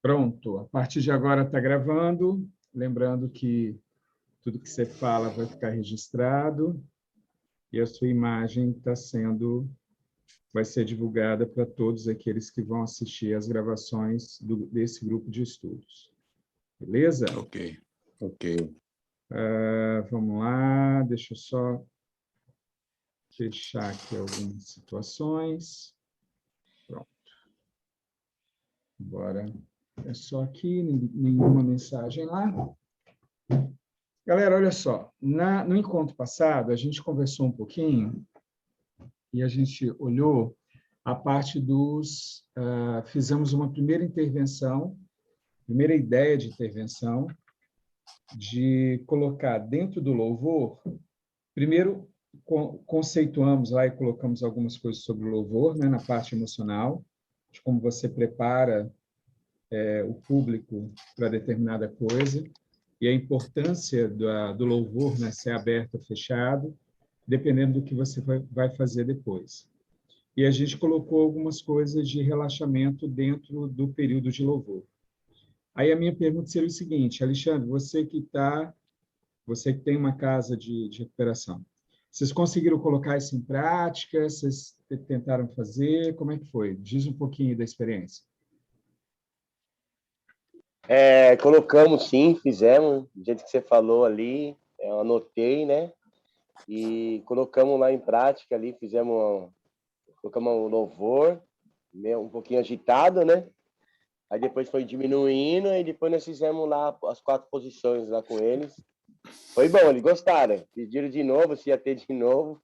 Pronto, a partir de agora está gravando. Lembrando que tudo que você fala vai ficar registrado e a sua imagem vai ser divulgada para todos aqueles que vão assistir às gravações desse grupo de estudos. Beleza? Ok. Vamos lá, deixa eu só fechar aqui algumas situações. Pronto. Agora é só aqui, nenhuma mensagem lá. Galera, olha só, no encontro passado, a gente conversou um pouquinho e a gente olhou a parte fizemos uma primeira intervenção, primeira ideia de intervenção, de colocar dentro do louvor, primeiro conceituamos lá e colocamos algumas coisas sobre o louvor, né, na parte emocional, de como você prepara o público para determinada coisa, e a importância do louvor, né, ser aberto ou fechado, dependendo do que você vai fazer depois. E a gente colocou algumas coisas de relaxamento dentro do período de louvor. Aí a minha pergunta seria o seguinte: Alexandre, você que tem uma casa de recuperação, vocês conseguiram colocar isso em prática? Vocês tentaram fazer? Como é que foi? Diz um pouquinho da experiência. Colocamos sim, fizemos, do jeito que você falou ali, eu anotei, né? E colocamos lá em prática ali, colocamos o louvor, um pouquinho agitado, né? Aí depois foi diminuindo, e depois nós fizemos lá as 4 posições lá com eles. Foi bom, eles gostaram. Pediram de novo, se ia ter de novo.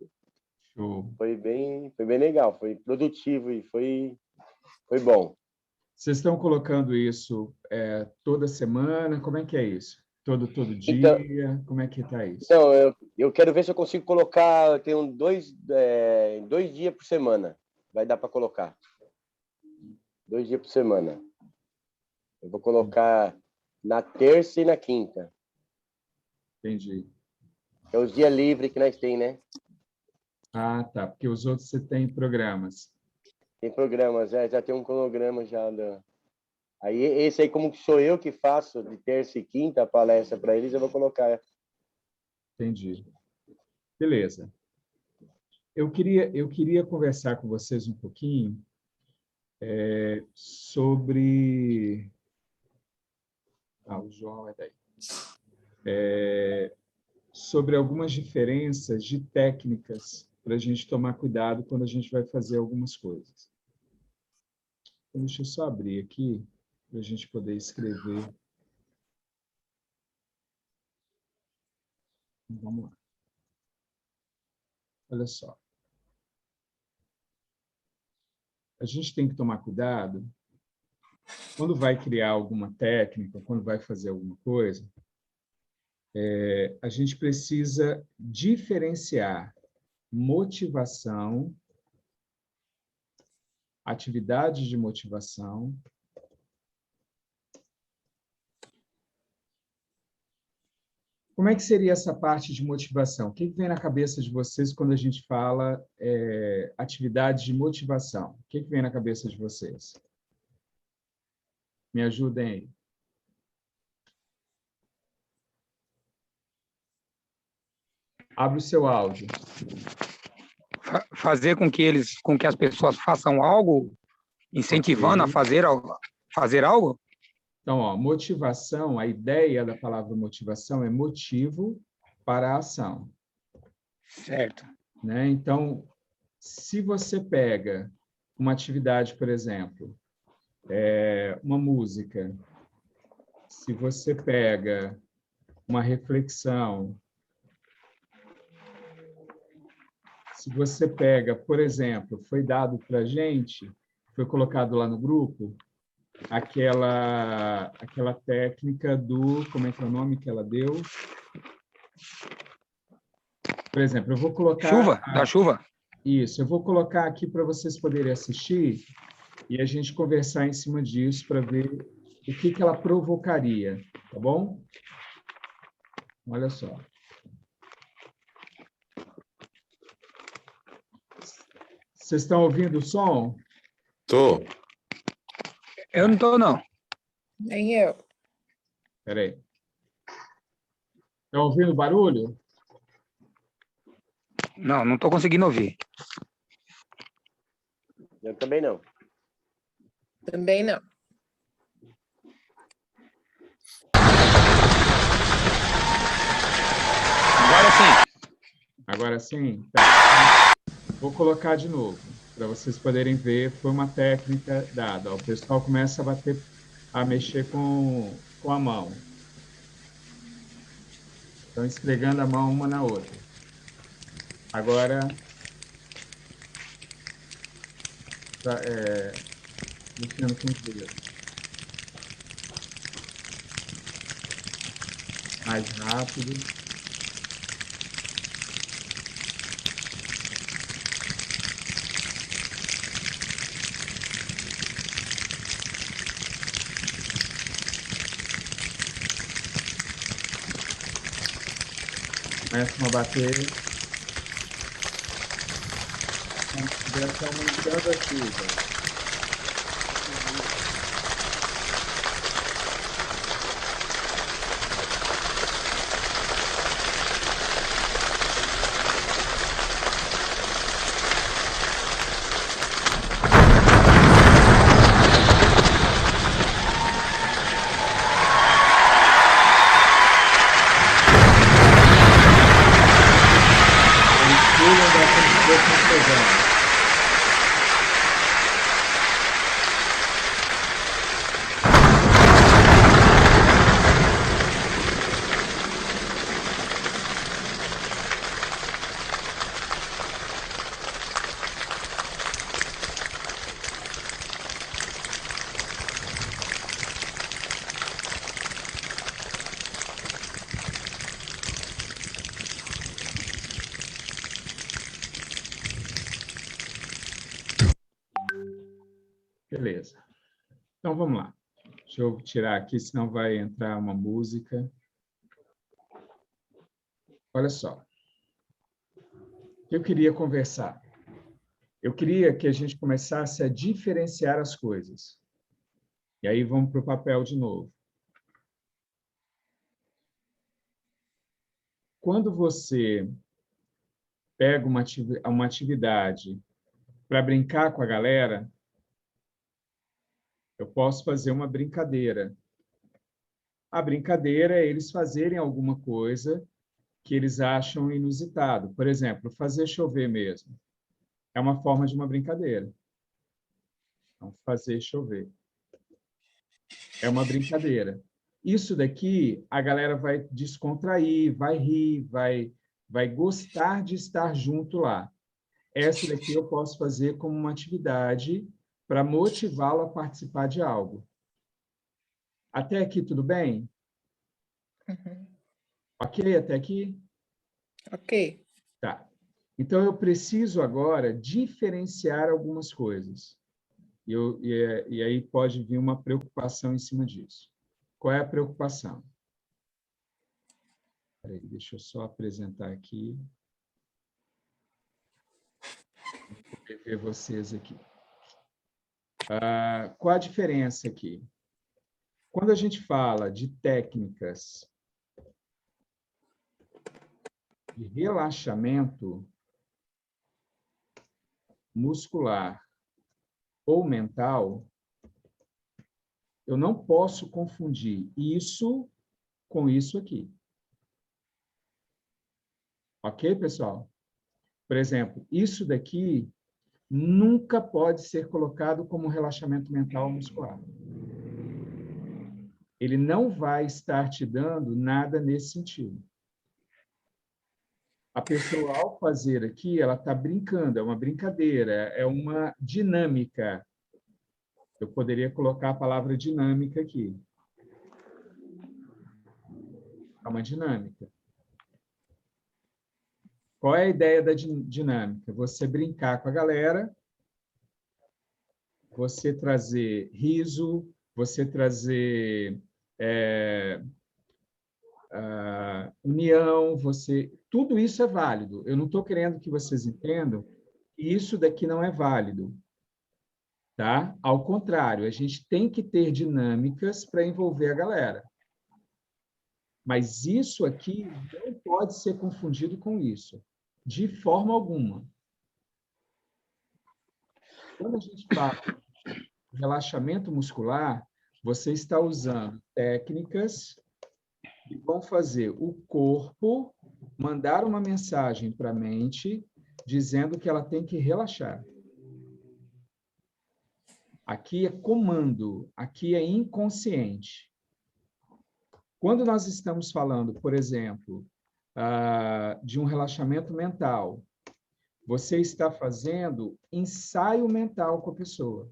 Show. Foi bem legal, foi produtivo e foi bom. Vocês estão colocando isso toda semana? Como é que é isso? Todo dia? Então, como é que está isso? Então, eu quero ver se eu consigo colocar, eu tenho 2 dias por semana. Vai dar para colocar. 2 dias por semana. Eu vou colocar na terça e na quinta. Entendi. É os dias livres que nós temos, né? Ah, tá. Porque os outros você tem programas. Tem programas, já tem um cronograma já. Aí, esse aí, como sou eu que faço de terça e quinta a palestra para eles, eu vou colocar. Entendi. Beleza. Eu queria conversar com vocês um pouquinho sobre... o João é daí. Sobre algumas diferenças de técnicas para a gente tomar cuidado quando a gente vai fazer algumas coisas. Então, deixa eu só abrir aqui para a gente poder escrever. Vamos lá. Olha só. A gente tem que tomar cuidado quando vai criar alguma técnica, quando vai fazer alguma coisa, a gente precisa diferenciar motivação, atividade de motivação, como é que seria essa parte de motivação? O que vem na cabeça de vocês quando a gente fala atividade de motivação? O que vem na cabeça de vocês? Me ajudem aí. Abre o seu áudio. Fazer com que as pessoas façam algo, incentivando a fazer algo? Então, motivação, a ideia da palavra motivação é motivo para a ação. Certo. Né? Então, se você pega uma atividade, por exemplo, uma música, se você pega uma reflexão, se você pega, por exemplo, foi dado para a gente, foi colocado lá no grupo, aquela técnica como é que é o nome que ela deu? Por exemplo, eu vou colocar... Da chuva? Isso, eu vou colocar aqui para vocês poderem assistir e a gente conversar em cima disso para ver o que ela provocaria, tá bom? Olha só. Vocês estão ouvindo o som? Tô. Eu não estou, não. Nem eu. Espera aí. Estão ouvindo o barulho? Não, não estou conseguindo ouvir. Eu também não. Também não. Agora sim. Agora sim? Tá. Vou colocar de novo, para vocês poderem ver. Foi uma técnica dada. O pessoal começa a mexer com a mão. Estão esfregando a mão uma na outra. Agora, mexendo com os dedos. Mais rápido. Começam a bater. Como se estivesse aumentando a chuva. Eles pulam da confusão. Beleza. Então, vamos lá. Deixa eu tirar aqui, senão vai entrar uma música. Olha só. Eu queria conversar. Eu queria que a gente começasse a diferenciar as coisas. E aí vamos para o papel de novo. Quando você pega uma atividade para brincar com a galera, eu posso fazer uma brincadeira. A brincadeira é eles fazerem alguma coisa que eles acham inusitado. Por exemplo, fazer chover mesmo. É uma forma de uma brincadeira. Então, fazer chover. É uma brincadeira. Isso daqui, a galera vai descontrair, vai rir, vai gostar de estar junto lá. Essa daqui eu posso fazer como uma atividade para motivá-lo a participar de algo. Até aqui, tudo bem? Uhum. Ok até aqui? Ok. Tá. Então, eu preciso agora diferenciar algumas coisas. E aí pode vir uma preocupação em cima disso. Qual é a preocupação? Peraí, deixa eu só apresentar aqui. Vou ver vocês aqui. Qual a diferença aqui? Quando a gente fala de técnicas de relaxamento muscular ou mental, eu não posso confundir isso com isso aqui. Ok, pessoal? Por exemplo, isso daqui nunca pode ser colocado como relaxamento mental ou muscular. Ele não vai estar te dando nada nesse sentido. A pessoa, ao fazer aqui, ela está brincando, é uma brincadeira, é uma dinâmica. Eu poderia colocar a palavra dinâmica aqui. É uma dinâmica. Qual é a ideia da dinâmica? Você brincar com a galera, você trazer riso, você trazer união, tudo isso é válido. Eu não estou querendo que vocês entendam que isso daqui não é válido. tá? Ao contrário, a gente tem que ter dinâmicas para envolver a galera. Mas isso aqui não pode ser confundido com isso, de forma alguma. Quando a gente fala de relaxamento muscular, você está usando técnicas que vão fazer o corpo mandar uma mensagem para a mente dizendo que ela tem que relaxar. Aqui é comando, aqui é inconsciente. Quando nós estamos falando, por exemplo, de um relaxamento mental, você está fazendo ensaio mental com a pessoa.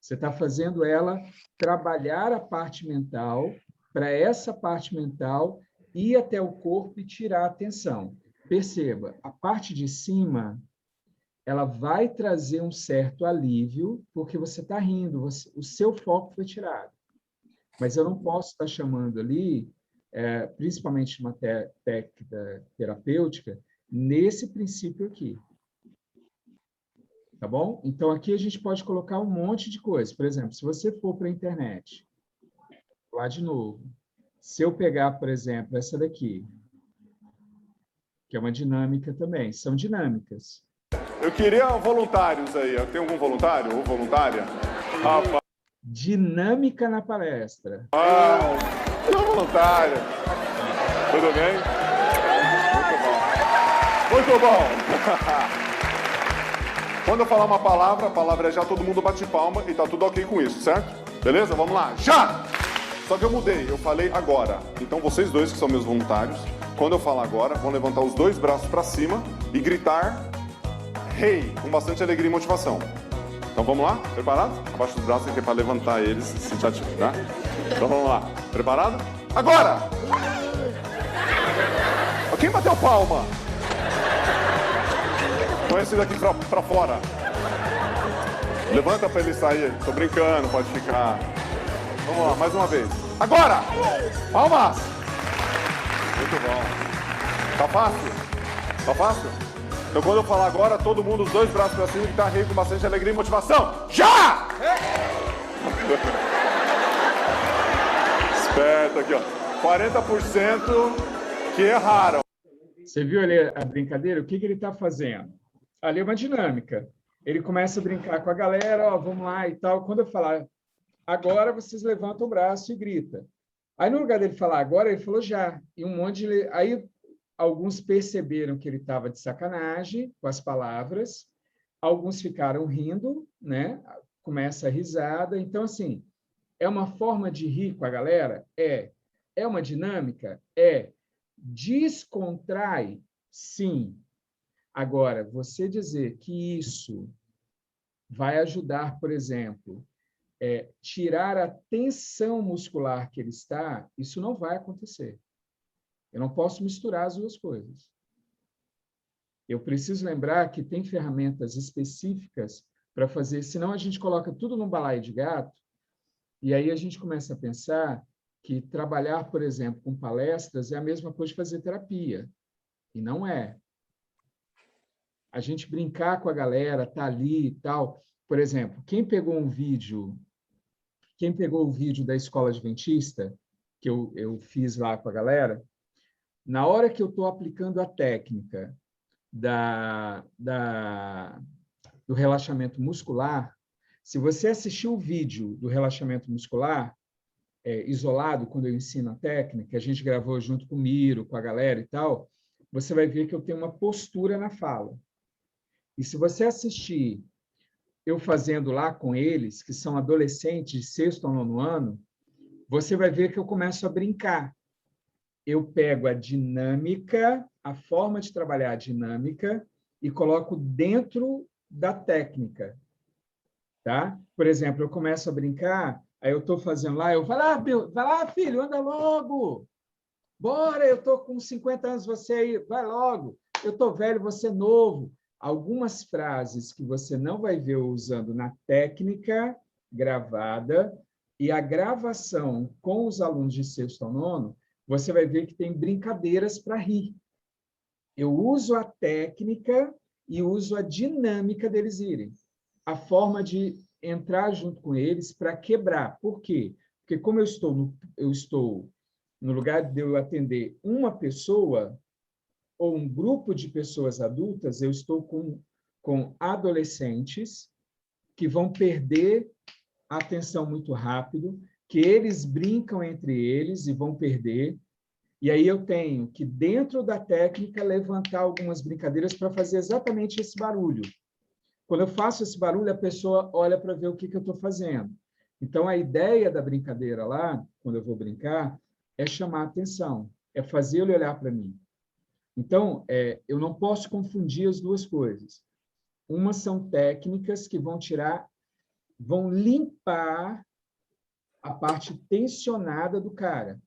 Você está fazendo ela trabalhar a parte mental, para essa parte mental ir até o corpo e tirar a atenção. Perceba, a parte de cima, ela vai trazer um certo alívio, porque você está rindo, o seu foco foi tirado. Mas eu não posso estar chamando ali, principalmente uma técnica terapêutica, nesse princípio aqui. Tá bom? Então, aqui a gente pode colocar um monte de coisa. Por exemplo, se você for para a internet, lá de novo, se eu pegar, por exemplo, essa daqui, que é uma dinâmica também, são dinâmicas. Eu queria voluntários aí. Tem algum voluntário ou voluntária? Rapaz. Dinâmica na palestra. Sou voluntário. Tudo bem? Muito bom. Muito bom. Quando eu falar uma palavra, a palavra é já, todo mundo bate palma e tá tudo ok com isso, certo? Beleza? Vamos lá. Já! Só que eu mudei, eu falei agora. Então vocês dois, que são meus voluntários, quando eu falar agora, vão levantar os dois braços para cima e gritar "Hey", com bastante alegria e motivação. Então vamos lá? Preparados? Abaixa os braços aqui para levantar eles, se sentir ativo, tá? Então vamos lá. Preparado? Agora! Quem bateu palma? Põe esse daqui pra fora. Levanta pra ele sair. Tô brincando, pode ficar. Vamos lá, mais uma vez. Agora! Palmas! Muito bom. Tá fácil? Tá fácil? Então quando eu falar agora, todo mundo, os dois braços pra cima, e tá rindo com bastante alegria e motivação. Já! Esperto aqui, ó. 40% que erraram. Você viu ali a brincadeira? O que ele está fazendo? Ali é uma dinâmica. Ele começa a brincar com a galera, ó, vamos lá e tal. Quando eu falar agora, vocês levantam o braço e gritam. Aí, no lugar dele falar agora, ele falou já. E um monte de... Aí, alguns perceberam que ele estava de sacanagem com as palavras. Alguns ficaram rindo, né? Começa a risada. Então, assim, é uma forma de rir com a galera? É. É uma dinâmica? É. Descontrai? Sim. Agora, você dizer que isso vai ajudar, por exemplo, tirar a tensão muscular que ele está, isso não vai acontecer. Eu não posso misturar as duas coisas. Eu preciso lembrar que tem ferramentas específicas para fazer, senão a gente coloca tudo num balaio de gato, e aí a gente começa a pensar que trabalhar, por exemplo, com palestras é a mesma coisa de fazer terapia. E não é. A gente brincar com a galera, tá ali e tal. Por exemplo, quem pegou o vídeo da Escola Adventista, que eu fiz lá com a galera, na hora que eu estou aplicando a técnica do relaxamento muscular, se você assistir o vídeo do relaxamento muscular, isolado, quando eu ensino a técnica, a gente gravou junto com o Miro, com a galera e tal, você vai ver que eu tenho uma postura na fala. E se você assistir eu fazendo lá com eles, que são adolescentes de 6º ao 9º ano, você vai ver que eu começo a brincar. Eu pego a dinâmica, a forma de trabalhar a dinâmica, e coloco dentro da técnica. Tá? Por exemplo, eu começo a brincar, aí eu estou fazendo lá, vai lá, filho, anda logo. Bora, eu estou com 50 anos, você aí, vai logo. Eu estou velho, você novo. Algumas frases que você não vai ver eu usando na técnica gravada e a gravação com os alunos de 6º ao 9º, você vai ver que tem brincadeiras para rir. Eu uso a técnica e uso a dinâmica deles irem. A forma de entrar junto com eles para quebrar. Por quê? Porque como eu estou no lugar de eu atender uma pessoa ou um grupo de pessoas adultas, eu estou com adolescentes que vão perder a atenção muito rápido, que eles brincam entre eles e vão perder. E aí eu tenho que, dentro da técnica, levantar algumas brincadeiras para fazer exatamente esse barulho. Quando eu faço esse barulho, a pessoa olha para ver o que eu estou fazendo. Então, a ideia da brincadeira lá, quando eu vou brincar, é chamar a atenção, é fazer ele olhar para mim. Então, eu não posso confundir as duas coisas. Uma são técnicas que vão limpar a parte tensionada do cara,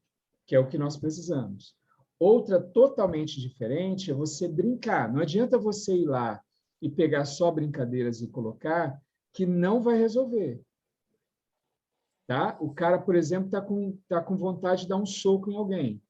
que é o que nós precisamos. Outra totalmente diferente é você brincar. Não adianta você ir lá e pegar só brincadeiras e colocar, que não vai resolver. Tá? O cara, por exemplo, tá com vontade de dar um soco em alguém.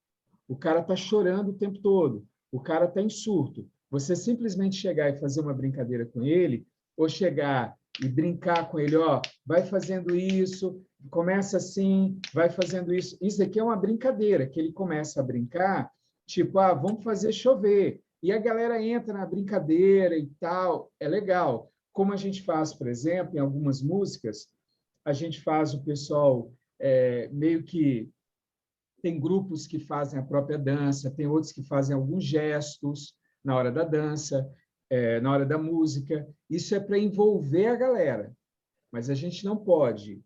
O cara está chorando o tempo todo. O cara está em surto. Você simplesmente chegar e fazer uma brincadeira com ele, ou chegar e brincar com ele, ó, vai fazendo isso, começa assim, vai fazendo isso. Isso aqui é uma brincadeira, que ele começa a brincar, tipo, vamos fazer chover. E a galera entra na brincadeira e tal, é legal. Como a gente faz, por exemplo, em algumas músicas, a gente faz o pessoal meio que... Tem grupos que fazem a própria dança, tem outros que fazem alguns gestos na hora da dança, na hora da música. Isso é para envolver a galera. Mas a gente não pode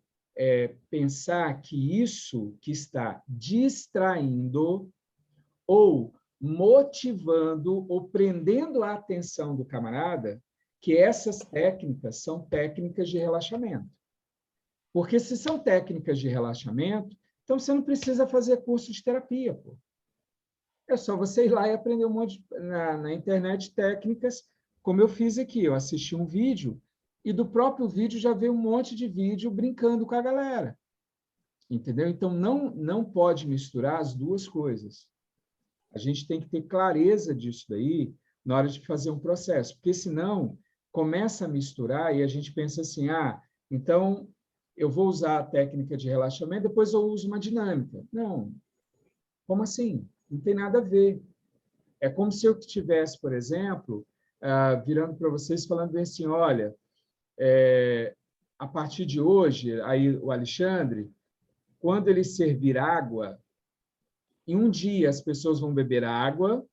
pensar que isso que está distraindo ou motivando ou prendendo a atenção do camarada, que essas técnicas são técnicas de relaxamento. Porque se são técnicas de relaxamento, então você não precisa fazer curso de terapia, pô. É só você ir lá e aprender um monte na internet técnicas, como eu fiz aqui. Eu assisti um vídeo e do próprio vídeo já veio um monte de vídeo brincando com a galera. Entendeu? Então, não pode misturar as duas coisas. A gente tem que ter clareza disso daí na hora de fazer um processo, porque senão começa a misturar e a gente pensa assim, então eu vou usar a técnica de relaxamento, depois eu uso uma dinâmica. Não. Como assim? Não tem nada a ver. É como se eu estivesse, por exemplo, virando para vocês falando assim, olha, a partir de hoje, aí o Alexandre, quando ele servir água, em um dia as pessoas vão beber água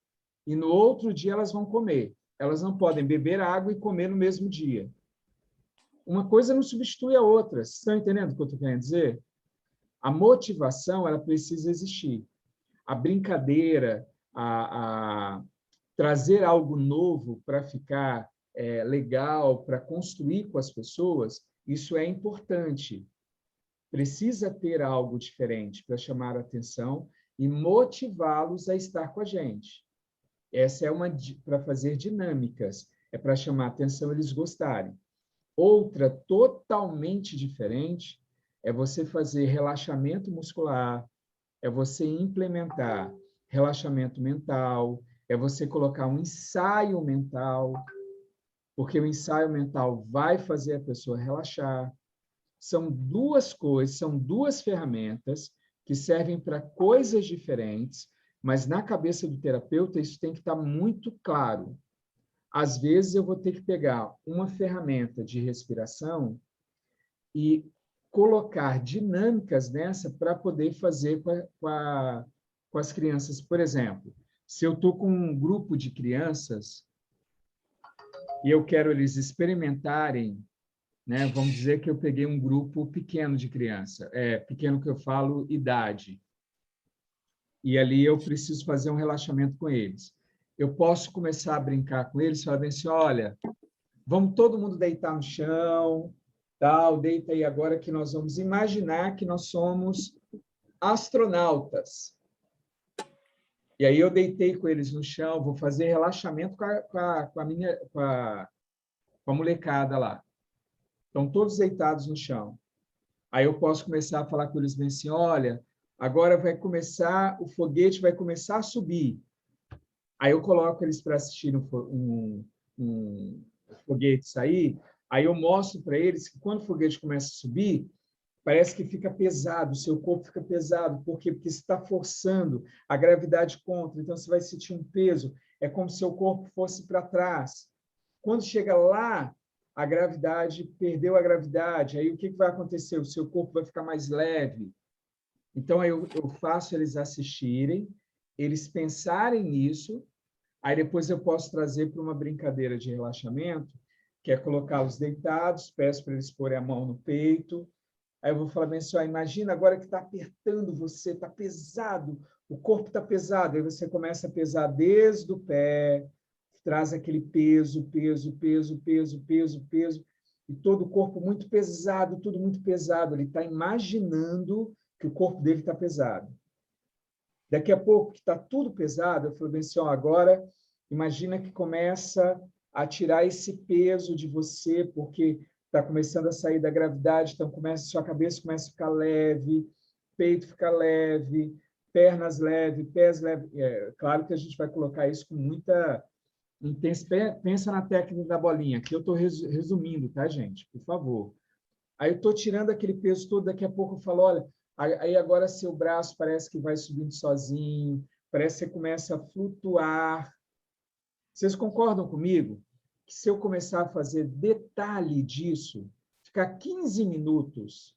e no outro dia elas vão comer. Elas não podem beber água e comer no mesmo dia. Uma coisa não substitui a outra. Vocês estão entendendo o que eu estou querendo dizer? A motivação, ela precisa existir. A brincadeira, trazer algo novo para ficar legal, para construir com as pessoas, isso é importante. Precisa ter algo diferente para chamar a atenção e motivá-los a estar com a gente. Essa é para fazer dinâmicas, é para chamar a atenção e eles gostarem. Outra totalmente diferente é você fazer relaxamento muscular, é você implementar relaxamento mental, é você colocar um ensaio mental, porque o ensaio mental vai fazer a pessoa relaxar. São duas coisas, são duas ferramentas que servem para coisas diferentes, mas na cabeça do terapeuta isso tem que estar muito claro. Às vezes eu vou ter que pegar uma ferramenta de respiração e colocar dinâmicas nessa para poder fazer com as crianças. Por exemplo, se eu estou com um grupo de crianças e eu quero eles experimentarem, né? Vamos dizer que eu peguei um grupo pequeno de criança, pequeno que eu falo idade, e ali eu preciso fazer um relaxamento com eles. Eu posso começar a brincar com eles, falar assim, olha, vamos todo mundo deitar no chão, tal, deita aí agora que nós vamos imaginar que nós somos astronautas. E aí eu deitei com eles no chão, vou fazer relaxamento com a molecada lá. Estão todos deitados no chão. Aí eu posso começar a falar com eles bem assim, olha, agora vai começar, o foguete vai começar a subir. Aí eu coloco eles para assistir um foguete sair, Aí eu mostro para eles que quando o foguete começa a subir, parece que fica pesado, o seu corpo fica pesado. Por quê? Porque você está forçando a gravidade contra, então você vai sentir um peso. É como se seu corpo fosse para trás. Quando chega lá, a gravidade, perdeu a gravidade. Aí o que vai acontecer? O seu corpo vai ficar mais leve. Então, aí eu faço eles assistirem, eles pensarem nisso, aí depois eu posso trazer para uma brincadeira de relaxamento, que é colocá-los deitados, peço para eles porem a mão no peito. Aí eu vou falar bem assim, ó, imagina agora que está apertando você, está pesado, o corpo está pesado. Aí você começa a pesar desde o pé, traz aquele peso, peso, peso, peso, peso, peso, e todo o corpo muito pesado, tudo muito pesado. Ele está imaginando que o corpo dele está pesado. Daqui a pouco, que está tudo pesado, eu falo bem assim, ó, agora imagina que começa a tirar esse peso de você, porque está começando a sair da gravidade, então sua cabeça começa a ficar leve, peito fica leve, pernas leves, pés leves. Claro que a gente vai colocar isso com muita intensidade. Pensa na técnica da bolinha, que eu estou resumindo, tá, gente? Por favor. Aí eu estou tirando aquele peso todo, daqui a pouco eu falo, olha, aí agora seu braço parece que vai subindo sozinho, parece que você começa a flutuar. Vocês concordam comigo que se eu começar a fazer detalhe disso, ficar 15 minutos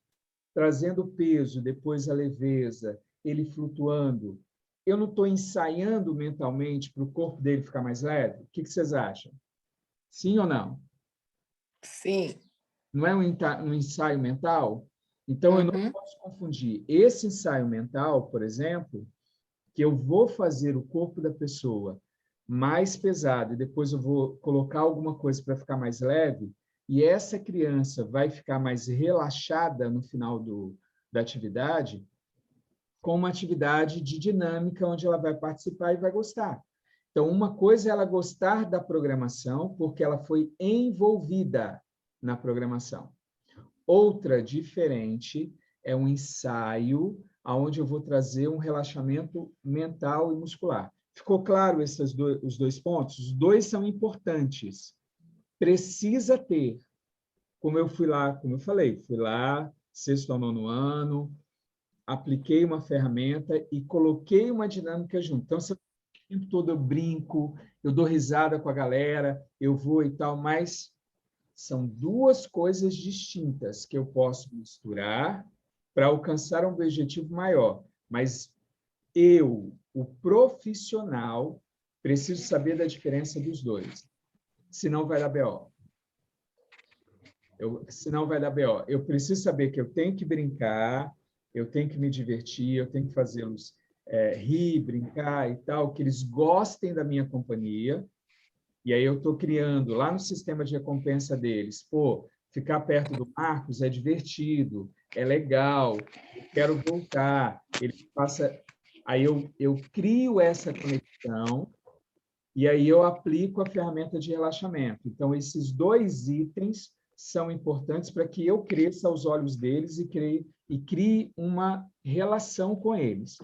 trazendo o peso, depois a leveza, ele flutuando, eu não estou ensaiando mentalmente para o corpo dele ficar mais leve? O que vocês acham? Sim ou não? Sim. Não é um ensaio mental? Então, eu não posso confundir esse ensaio mental, por exemplo, que eu vou fazer o corpo da pessoa mais pesado e depois eu vou colocar alguma coisa para ficar mais leve, e essa criança vai ficar mais relaxada no final da atividade, com uma atividade de dinâmica, onde ela vai participar e vai gostar. Então, uma coisa é ela gostar da programação, porque ela foi envolvida na programação. Outra, diferente, é um ensaio onde eu vou trazer um relaxamento mental e muscular. Ficou claro os dois pontos? Os dois são importantes. Precisa ter. Como eu falei, fui lá, 6º ao 9º ano, apliquei uma ferramenta e coloquei uma dinâmica junto. Então, o tempo todo eu brinco, eu dou risada com a galera, eu vou e tal, mas são duas coisas distintas que eu posso misturar para alcançar um objetivo maior. Mas eu, o profissional, preciso saber da diferença dos dois. Senão vai dar BO. Senão vai dar BO. Eu preciso saber que eu tenho que brincar, eu tenho que me divertir, eu tenho que fazê-los rir, brincar e tal, que eles gostem da minha companhia. E aí eu estou criando lá no sistema de recompensa deles, pô, ficar perto do Marcos é divertido, é legal, eu quero voltar. Ele passa, aí eu crio essa conexão e aí eu aplico a ferramenta de relaxamento. Então, esses dois itens são importantes para que eu cresça aos olhos deles e crie uma relação com eles.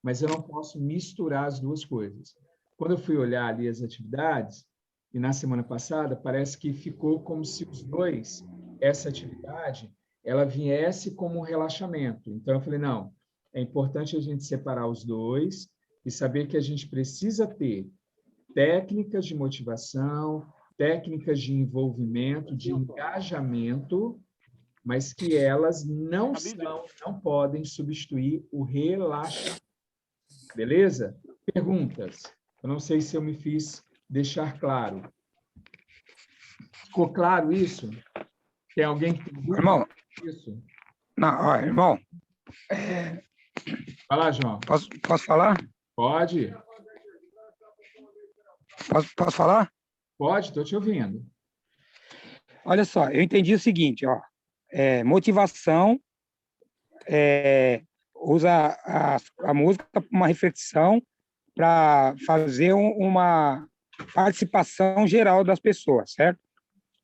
Mas eu não posso misturar as duas coisas. Quando eu fui olhar ali as atividades, e na semana passada, parece que ficou como se os dois, essa atividade, ela viesse como um relaxamento. Então, eu falei, não, é importante a gente separar os dois e saber que a gente precisa ter técnicas de motivação, técnicas de envolvimento, de engajamento, mas que elas não podem substituir o relaxamento. Beleza? Perguntas. Eu não sei se eu me fiz deixar claro. Ficou claro isso? Tem alguém que tem dúvida? Irmão, isso? não, ó, irmão. Vai lá, João. Posso falar? Pode? Posso falar? Pode, estou te ouvindo. Olha só, eu entendi o seguinte, ó. Motivação usa a música para uma reflexão para fazer uma participação geral das pessoas, certo?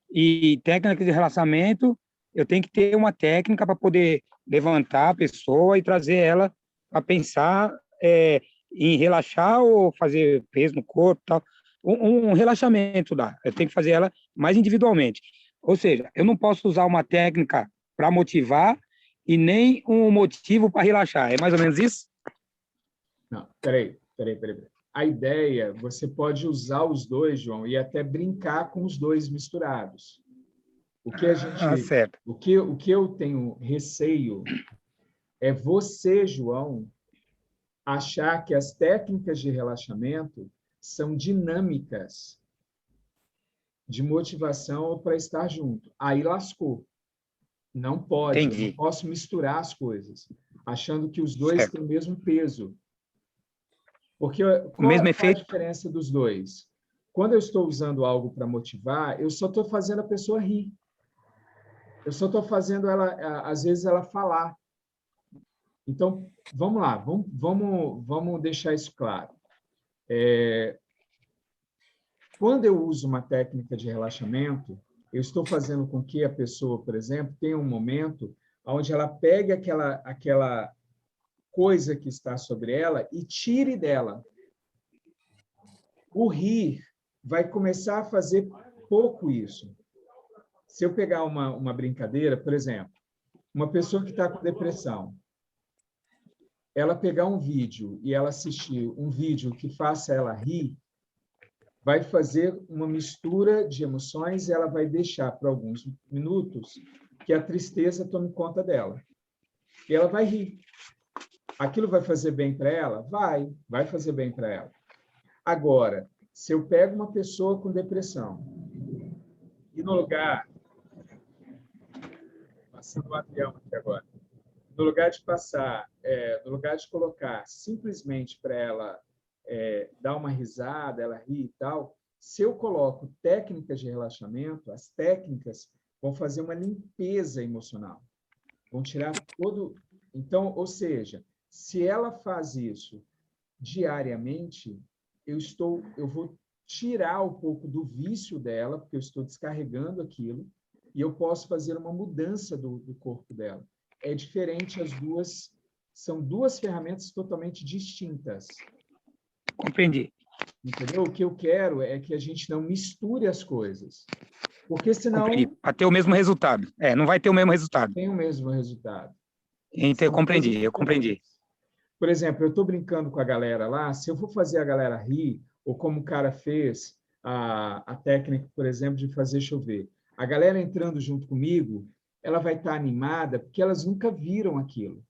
E técnica de relaxamento, eu tenho que ter uma técnica para poder levantar a pessoa e trazer ela a pensar em relaxar ou fazer peso no corpo e tal. Um relaxamento dá. Eu tenho que fazer ela mais individualmente. Ou seja, eu não posso usar uma técnica para motivar e nem um motivo para relaxar. É mais ou menos isso? Não, peraí. A ideia, você pode usar os dois, João, e até brincar com os dois misturados. O que a gente, certo. o que eu tenho receio é você, João, achar que as técnicas de relaxamento são dinâmicas de motivação para estar junto. Aí lascou. Não pode, eu não Entendi. posso misturar as coisas, achando que os dois Certo. têm o mesmo peso. Porque O mesmo qual a efeito? diferença dos dois? Quando eu estou usando algo para motivar, eu só estou fazendo a pessoa rir. Eu só estou fazendo ela, às vezes, ela falar. Então, vamos lá, vamos deixar isso claro. Quando eu uso uma técnica de relaxamento, eu estou fazendo com que a pessoa, por exemplo, tenha um momento onde ela pegue aquela coisa que está sobre ela e tire dela. O rir vai começar a fazer pouco isso. Se eu pegar uma brincadeira, por exemplo, uma pessoa que está com depressão, ela pegar um vídeo e ela assistir um vídeo que faça ela rir, vai fazer uma mistura de emoções e ela vai deixar por alguns minutos que a tristeza tome conta dela. E ela vai rir. Aquilo vai fazer bem para ela? Vai fazer bem para ela. Agora, se eu pego uma pessoa com depressão e no lugar... Passando o avião aqui agora. No lugar de passar, no lugar de colocar simplesmente para ela dar uma risada, ela rir e tal, se eu coloco técnicas de relaxamento, as técnicas vão fazer uma limpeza emocional. Vão tirar todo... Então, ou seja, se ela faz isso diariamente, eu vou tirar um pouco do vício dela, porque eu estou descarregando aquilo, e eu posso fazer uma mudança do corpo dela. É diferente, as duas... São duas ferramentas totalmente distintas. Compreendi. Entendeu? O que eu quero é que a gente não misture as coisas. Porque senão Para ter o mesmo resultado. Não vai ter o mesmo resultado. tem o mesmo resultado. Então, eu compreendi. Por exemplo, eu estou brincando com a galera lá, se eu for fazer a galera rir, ou como o cara fez a técnica, por exemplo, de fazer chover, a galera entrando junto comigo, ela vai estar animada porque elas nunca viram aquilo.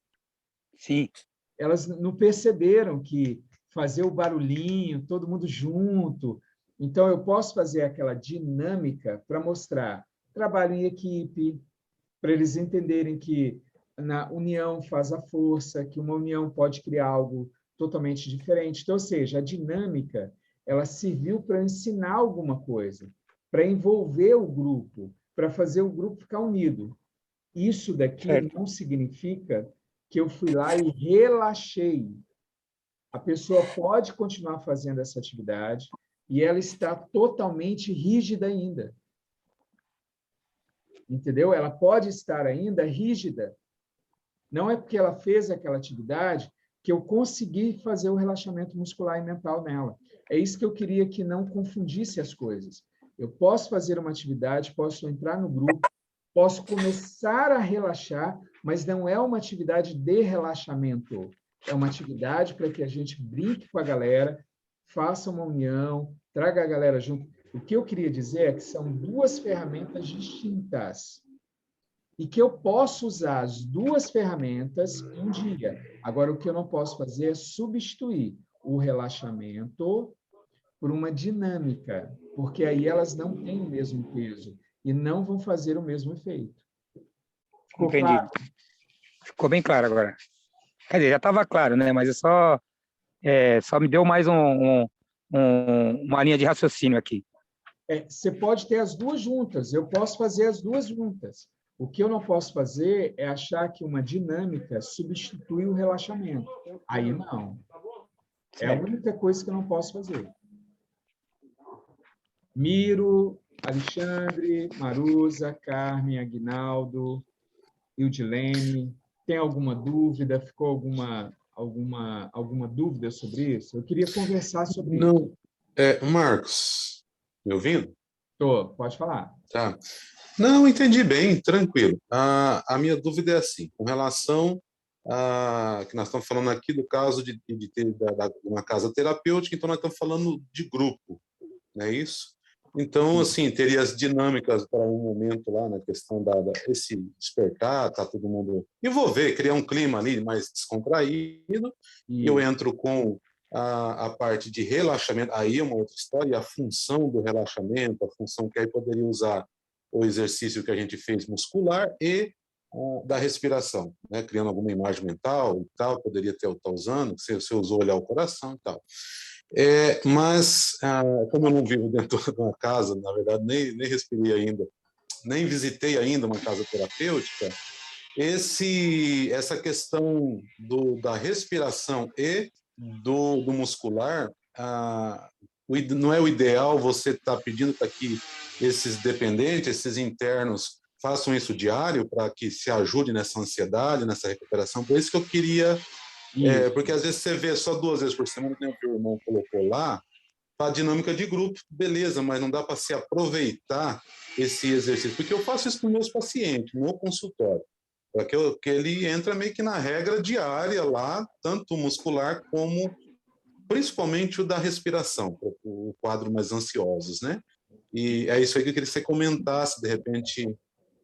Sim. Elas não perceberam que fazer o barulhinho, todo mundo junto. Então, eu posso fazer aquela dinâmica para mostrar trabalho em equipe, para eles entenderem que na união faz a força, que uma união pode criar algo totalmente diferente. Então, ou seja, a dinâmica ela serviu para ensinar alguma coisa, para envolver o grupo, para fazer o grupo ficar unido. Isso daqui não significa que eu fui lá e relaxei. A pessoa pode continuar fazendo essa atividade e ela está totalmente rígida ainda. Entendeu? Ela pode estar ainda rígida. Não é porque ela fez aquela atividade que eu consegui fazer o relaxamento muscular e mental nela. É isso que eu queria que não confundisse as coisas. Eu posso fazer uma atividade, posso entrar no grupo, posso começar a relaxar, mas não é uma atividade de relaxamento. É uma atividade para que a gente brinque com a galera, faça uma união, traga a galera junto. O que eu queria dizer é que são duas ferramentas distintas e que eu posso usar as duas ferramentas em um dia. Agora, o que eu não posso fazer é substituir o relaxamento por uma dinâmica, porque aí elas não têm o mesmo peso e não vão fazer o mesmo efeito. Ficou claro? Ficou bem claro agora. Quer dizer, já estava claro, né? Mas só me deu mais uma linha de raciocínio aqui. Você pode ter as duas juntas, eu posso fazer as duas juntas. O que eu não posso fazer é achar que uma dinâmica substitui o relaxamento. Aí não. É a única coisa que eu não posso fazer. Miro, Alexandre, Maruza, Carmen, Aguinaldo, Ildilene, tem alguma dúvida? Ficou alguma dúvida sobre isso? Eu queria conversar sobre isso. Marcos, me ouvindo? Tô, pode falar. Tá. Não, entendi bem, tranquilo. A minha dúvida é assim, com relação a que nós estamos falando aqui do caso de ter uma casa terapêutica, então nós estamos falando de grupo, não é isso? Então, assim, teria as dinâmicas para um momento lá na questão esse despertar, tá todo mundo envolver, criar um clima ali mais descontraído. Eu entro com a parte de relaxamento, aí é uma outra história, a função do relaxamento, a função que aí poderia usar o exercício que a gente fez muscular e da respiração, né? Criando alguma imagem mental e tal, poderia ter estar usando, você usou olhar o coração e tal. Mas, como eu não vivo dentro de uma casa, na verdade, nem respirei ainda, nem visitei ainda uma casa terapêutica, essa questão da respiração e do muscular, não é o ideal você estar pedindo para que esses dependentes, esses internos, façam isso diário para que se ajude nessa ansiedade, nessa recuperação. Por isso que eu queria... porque às vezes você vê só 2 vezes por semana, como o irmão colocou lá, a dinâmica de grupo, beleza, mas não dá para se aproveitar esse exercício. Porque eu faço isso com meus pacientes, no consultório. Para que ele entra meio que na regra diária lá, tanto muscular como principalmente o da respiração, para o quadro mais ansiosos, né? E é isso aí que eu queria que você comentasse, de repente,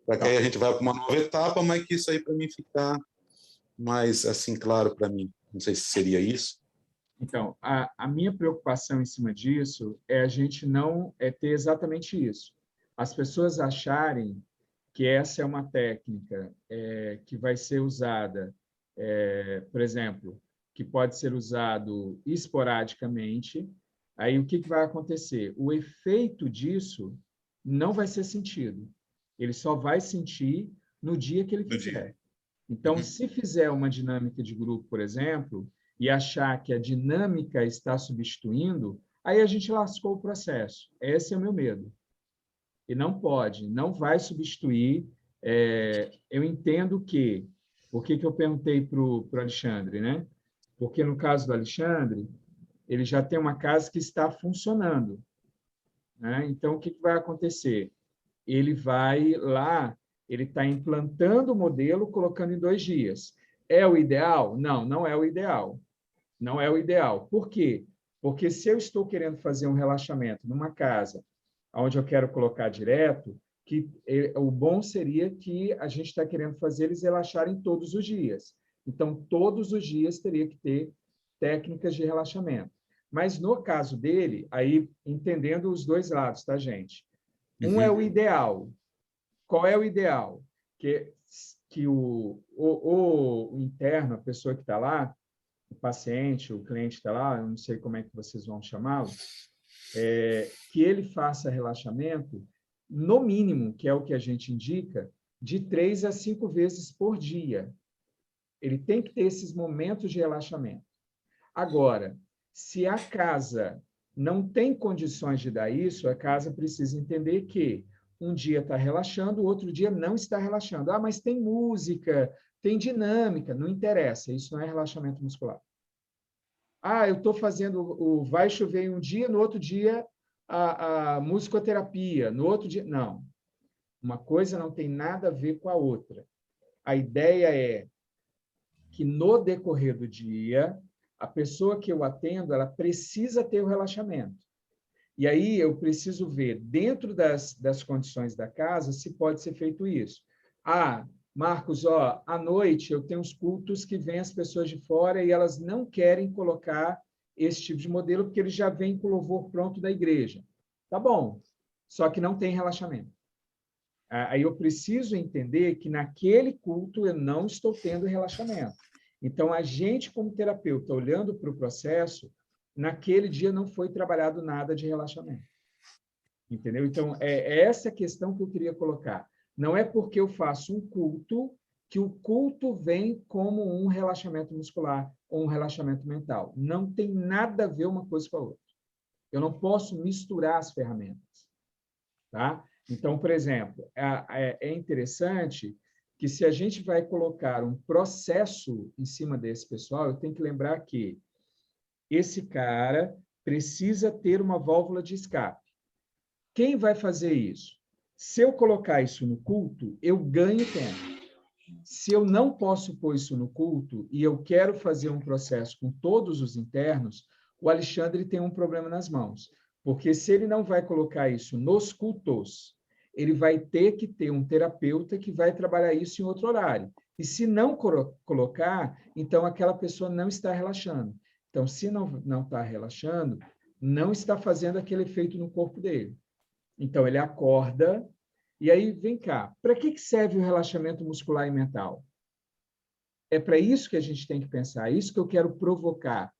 para que aí a gente vá para uma nova etapa, mas que isso aí para mim ficar mais assim claro para mim. Não sei se seria isso. Então, a minha preocupação em cima disso é a gente não ter exatamente isso. As pessoas acharem que essa é uma técnica que vai ser usada, por exemplo, que pode ser usado esporadicamente. Aí o que vai acontecer? O efeito disso não vai ser sentido. Ele só vai sentir no dia que ele fizer. Então, se fizer uma dinâmica de grupo, por exemplo, e achar que a dinâmica está substituindo, aí a gente lascou o processo. Esse é o meu medo. E não pode, não vai substituir. Eu entendo que... Por que eu perguntei para o Alexandre, né? Porque, no caso do Alexandre, ele já tem uma casa que está funcionando, né? Então, o que vai acontecer? Ele vai lá, ele está implantando o modelo, colocando em 2 dias. É o ideal? Não, não é o ideal. Não é o ideal. Por quê? Porque se eu estou querendo fazer um relaxamento numa casa onde eu quero colocar direto, o bom seria que a gente está querendo fazer eles relaxarem todos os dias. Então, todos os dias teria que ter técnicas de relaxamento. Mas, no caso dele, aí entendendo os 2 lados, tá, gente? Um é o ideal. Qual é o ideal? Que o interno, a pessoa que está lá, o paciente, o cliente está lá, eu não sei como é que vocês vão chamá-lo, que ele faça relaxamento, no mínimo, que é o que a gente indica, de 3 a 5 vezes por dia. Ele tem que ter esses momentos de relaxamento. Agora, se a casa não tem condições de dar isso, a casa precisa entender que um dia está relaxando, o outro dia não está relaxando. Ah, mas tem música, tem dinâmica, não interessa, isso não é relaxamento muscular. Ah, eu estou fazendo o vai chover um dia, no outro dia a musicoterapia, no outro dia... Não, uma coisa não tem nada a ver com a outra. A ideia é que no decorrer do dia, a pessoa que eu atendo, ela precisa ter o relaxamento. E aí eu preciso ver, dentro das condições da casa, se pode ser feito isso. Ah, Marcos, à noite eu tenho os cultos que vêm as pessoas de fora e elas não querem colocar esse tipo de modelo porque eles já vêm com o louvor pronto da igreja. Tá bom, só que não tem relaxamento. Aí eu preciso entender que naquele culto eu não estou tendo relaxamento. Então, a gente, como terapeuta, olhando para o processo, naquele dia não foi trabalhado nada de relaxamento. Entendeu? Então, é essa questão que eu queria colocar. Não é porque eu faço um culto que o culto vem como um relaxamento muscular ou um relaxamento mental. Não tem nada a ver uma coisa com a outra. Eu não posso misturar as ferramentas. Tá? Então, por exemplo, é interessante que se a gente vai colocar um processo em cima desse pessoal, eu tenho que lembrar que esse cara precisa ter uma válvula de escape. Quem vai fazer isso? Se eu colocar isso no culto, eu ganho tempo. Se eu não posso pôr isso no culto e eu quero fazer um processo com todos os internos, o Alexandre tem um problema nas mãos. Porque se ele não vai colocar isso nos cultos, ele vai ter que ter um terapeuta que vai trabalhar isso em outro horário. E se não colocar, então aquela pessoa não está relaxando. Então, se não está relaxando, não está fazendo aquele efeito no corpo dele. Então, ele acorda, e aí, vem cá, para que serve o relaxamento muscular e mental? É para isso que a gente tem que pensar, é isso que eu quero provocar,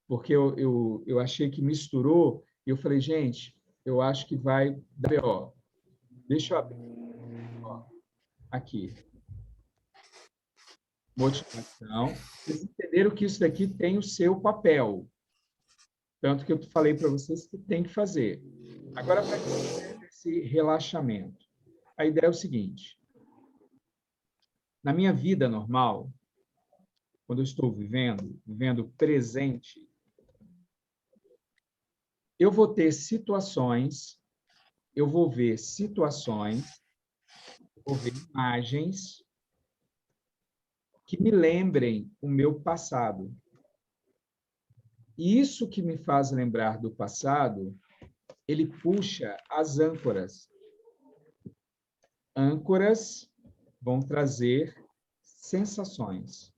porque eu achei que misturou, e eu falei, gente, eu acho que vai dar B.O. Deixa eu abrir. Ó, aqui. Motivação. Vocês entenderam que isso daqui tem o seu papel. Tanto que eu falei para vocês que tem que fazer. Agora, para que serve esse relaxamento? A ideia é o seguinte. Na minha vida normal, quando eu estou vivendo presente, eu vou ter situações, eu vou ver situações, vou ver imagens que me lembrem o meu passado. E isso que me faz lembrar do passado, ele puxa as âncoras. Âncoras vão trazer sensações.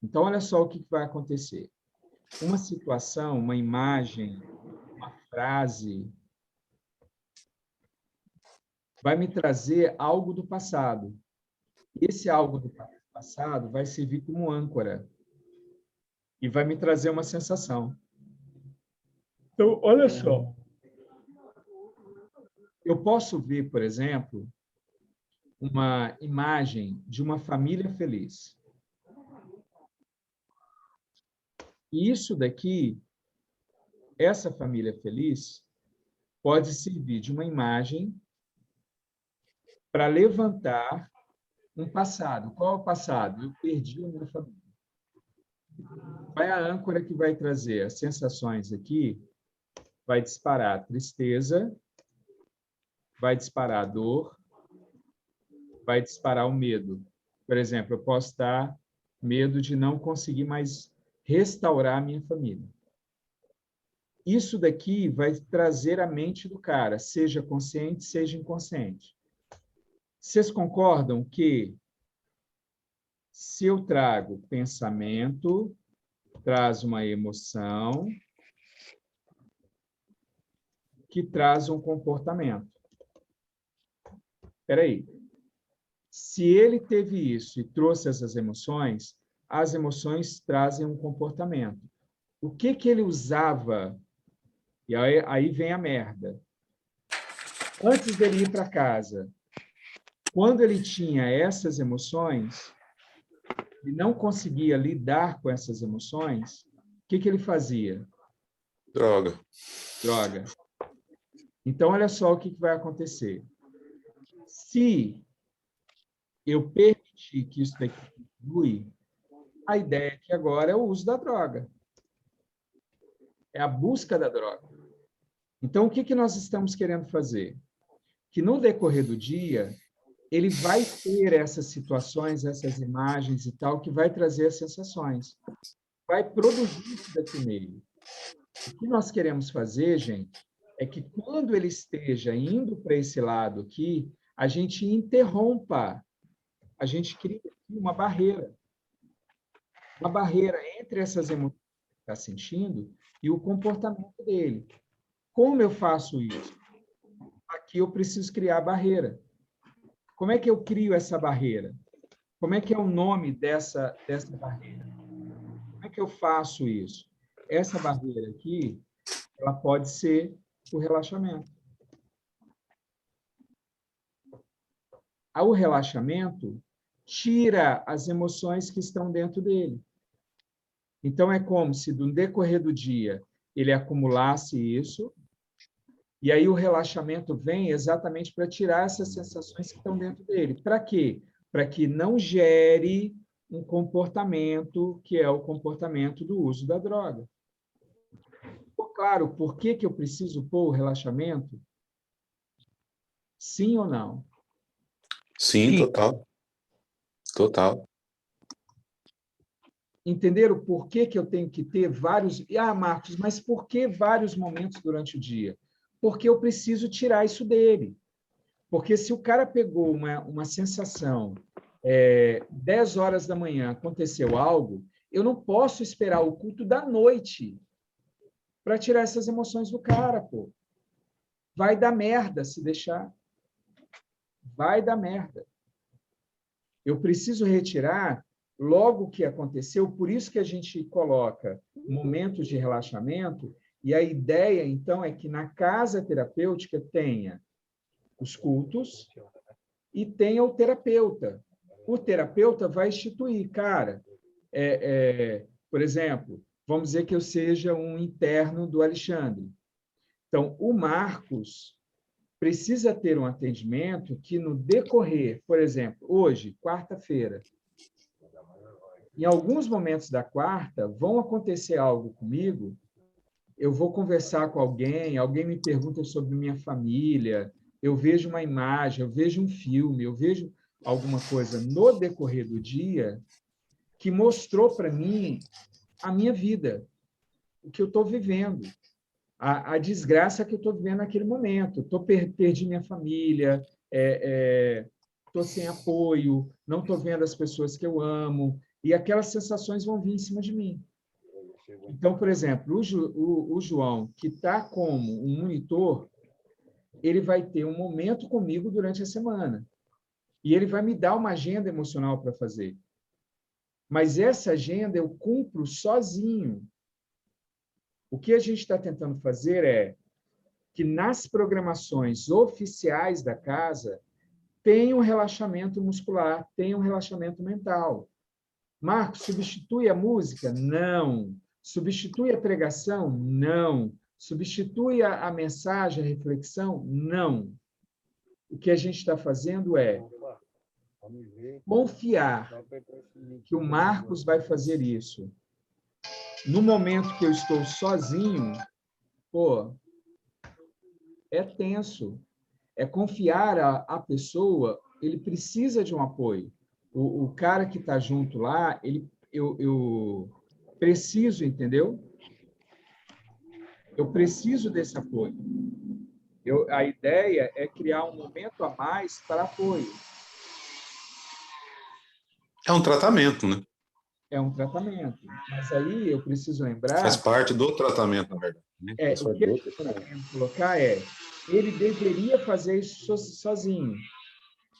Então, olha só o que vai acontecer. Uma situação, uma imagem, uma frase, vai me trazer algo do passado. Esse algo do passado vai servir como âncora e vai me trazer uma sensação. Então, olha só. Eu posso ver, por exemplo, uma imagem de uma família feliz. E isso daqui, essa família feliz, pode servir de uma imagem para levantar um passado. Qual é o passado? Eu perdi a minha família. Qual é a âncora que vai trazer as sensações aqui? Vai disparar tristeza, vai disparar a dor, vai disparar o medo. Por exemplo, eu posso estar medo de não conseguir mais restaurar a minha família. Isso daqui vai trazer a mente do cara, seja consciente, seja inconsciente. Vocês concordam que se eu trago pensamento, traz uma emoção, que traz um comportamento? Espera aí. Se ele teve isso e trouxe essas emoções, as emoções trazem um comportamento. O que ele usava? E aí vem a merda. Antes dele ir para casa, quando ele tinha essas emoções e não conseguia lidar com essas emoções, o que ele fazia? Droga. Droga. Então, olha só o que vai acontecer. Se eu permitir que isso daqui continue, a ideia é que agora é o uso da droga. É a busca da droga. Então, o que nós estamos querendo fazer? Que no decorrer do dia, ele vai ter essas situações, essas imagens e tal, que vai trazer as sensações. Vai produzir isso daqui nele. O que nós queremos fazer, gente, é que quando ele esteja indo para esse lado aqui, a gente interrompa, a gente cria uma barreira entre essas emoções que ele está sentindo e o comportamento dele. Como eu faço isso? Aqui eu preciso criar a barreira. Como é que eu crio essa barreira? Como é que é o nome dessa barreira? Como é que eu faço isso? Essa barreira aqui, ela pode ser o relaxamento. O relaxamento tira as emoções que estão dentro dele. Então, é como se, no decorrer do dia, ele acumulasse isso, e aí o relaxamento vem exatamente para tirar essas sensações que estão dentro dele. Para quê? Para que não gere um comportamento que é o comportamento do uso da droga. Claro, por que eu preciso pôr o relaxamento? Sim ou não? Sim, total. Total. Entenderam por que que eu tenho que ter vários... Ah, Marcos, mas por que vários momentos durante o dia? Porque eu preciso tirar isso dele. Porque se o cara pegou uma sensação, 10 horas da manhã, aconteceu algo, eu não posso esperar o culto da noite para tirar essas emoções do cara, pô. Vai dar merda se deixar. Vai dar merda. Eu preciso retirar logo o que aconteceu, por isso que a gente coloca momentos de relaxamento, e a ideia, então, é que na casa terapêutica tenha os cultos e tenha o terapeuta. O terapeuta vai instituir, cara, por exemplo, vamos dizer que eu seja um interno do Alexandre. Então, o Marcos precisa ter um atendimento que, no decorrer, por exemplo, hoje, quarta-feira, em alguns momentos da quarta, vão acontecer algo comigo, eu vou conversar com alguém me pergunta sobre minha família, eu vejo uma imagem, eu vejo um filme, eu vejo alguma coisa no decorrer do dia que mostrou para mim a minha vida, o que eu estou vivendo, a desgraça que eu estou vivendo naquele momento. Perdi minha família, estou sem apoio, não estou vendo as pessoas que eu amo, e aquelas sensações vão vir em cima de mim. Então, por exemplo, o João, que está como um monitor, ele vai ter um momento comigo durante a semana. E ele vai me dar uma agenda emocional para fazer. Mas essa agenda eu cumpro sozinho. O que a gente está tentando fazer é que nas programações oficiais da casa tenha um relaxamento muscular, tenha um relaxamento mental. Marcos, substitui a música? Não. Substitui a pregação? Não. Substitui a mensagem, a reflexão? Não. O que a gente está fazendo é confiar que o Marcos vai fazer isso. No momento que eu estou sozinho, pô, é tenso. É confiar a pessoa, ele precisa de um apoio. O cara que está junto lá, eu preciso, entendeu? Eu preciso desse apoio. A ideia é criar um momento a mais para apoio. É um tratamento, né? É um tratamento. Mas aí eu preciso lembrar... Faz parte do tratamento, na verdade. Né? O que a gente está querendo colocar ele deveria fazer isso sozinho.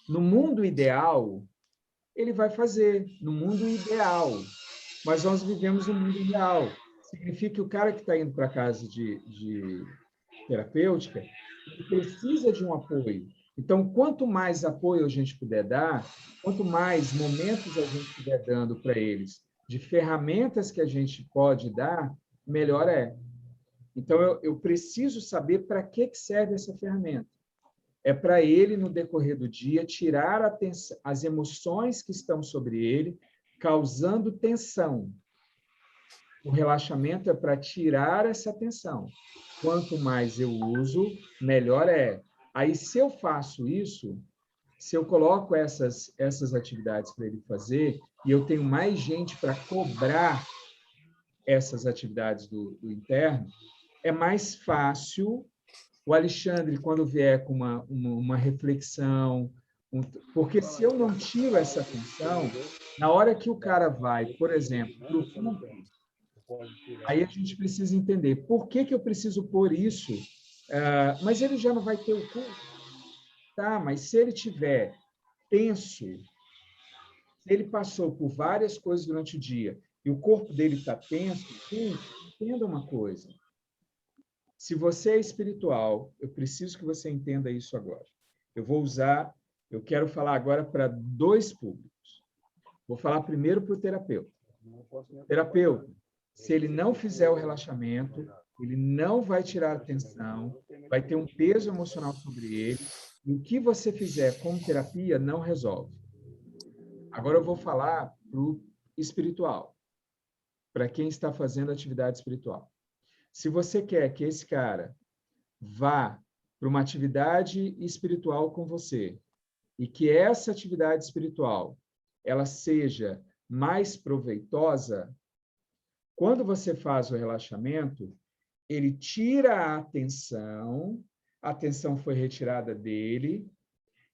No mundo ideal, ele vai fazer. No mundo ideal. Mas nós vivemos no mundo ideal. Significa que o cara que está indo para a casa de terapêutica, ele precisa de um apoio. Então, quanto mais apoio a gente puder dar, quanto mais momentos a gente puder dando para eles, de ferramentas que a gente pode dar, melhor é. Então, eu preciso saber para que serve essa ferramenta. É para ele, no decorrer do dia, tirar as emoções que estão sobre ele, causando tensão. O relaxamento é para tirar essa tensão. Quanto mais eu uso, melhor é. Aí, se eu faço isso, se eu coloco essas atividades para ele fazer, e eu tenho mais gente para cobrar essas atividades do interno, é mais fácil o Alexandre, quando vier com uma reflexão, porque se eu não tiro essa atenção, na hora que o cara vai, por exemplo, para o culto, aí a gente precisa entender por que eu preciso pôr isso, mas ele já não vai ter o culto. Tá, mas se ele tiver tenso, se ele passou por várias coisas durante o dia e o corpo dele está tenso, entenda uma coisa. Se você é espiritual, eu preciso que você entenda isso agora. Eu quero falar agora para dois públicos. Vou falar primeiro para o terapeuta. Terapeuta, se ele não fizer o relaxamento, ele não vai tirar a tensão, vai ter um peso emocional sobre ele, e o que você fizer como terapia não resolve. Agora eu vou falar para o espiritual, para quem está fazendo atividade espiritual. Se você quer que esse cara vá para uma atividade espiritual com você, e que essa atividade espiritual ela seja mais proveitosa, quando você faz o relaxamento, ele tira a atenção foi retirada dele,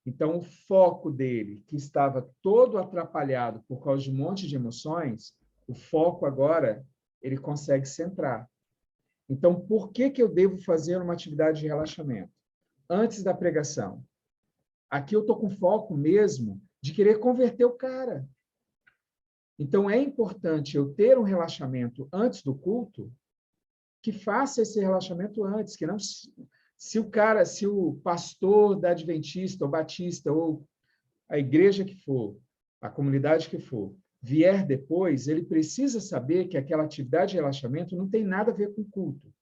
então o foco dele, que estava todo atrapalhado por causa de um monte de emoções, o foco agora, ele consegue centrar. Então, por que eu devo fazer uma atividade de relaxamento? Antes da pregação. Aqui eu estou com foco mesmo de querer converter o cara. Então, é importante eu ter um relaxamento antes do culto, que faça esse relaxamento antes, que não... Se o pastor da Adventista, ou Batista, ou a igreja que for, a comunidade que for, vier depois, ele precisa saber que aquela atividade de relaxamento não tem nada a ver com culto.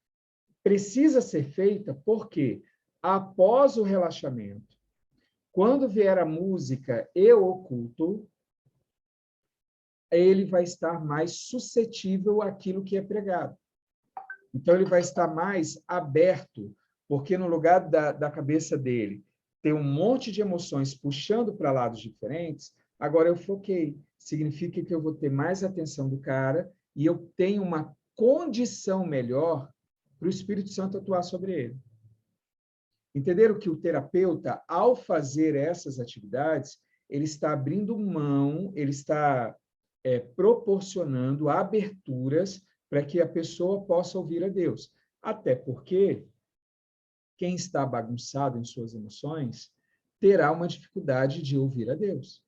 Precisa ser feita porque, após o relaxamento, quando vier a música e o culto, ele vai estar mais suscetível àquilo que é pregado. Então, ele vai estar mais aberto, porque no lugar da cabeça dele tem um monte de emoções puxando para lados diferentes, agora eu foquei. Significa que eu vou ter mais atenção do cara e eu tenho uma condição melhor para o Espírito Santo atuar sobre ele. Entenderam que o terapeuta, ao fazer essas atividades, ele está abrindo mão, ele está proporcionando aberturas para que a pessoa possa ouvir a Deus. Até porque quem está bagunçado em suas emoções terá uma dificuldade de ouvir a Deus.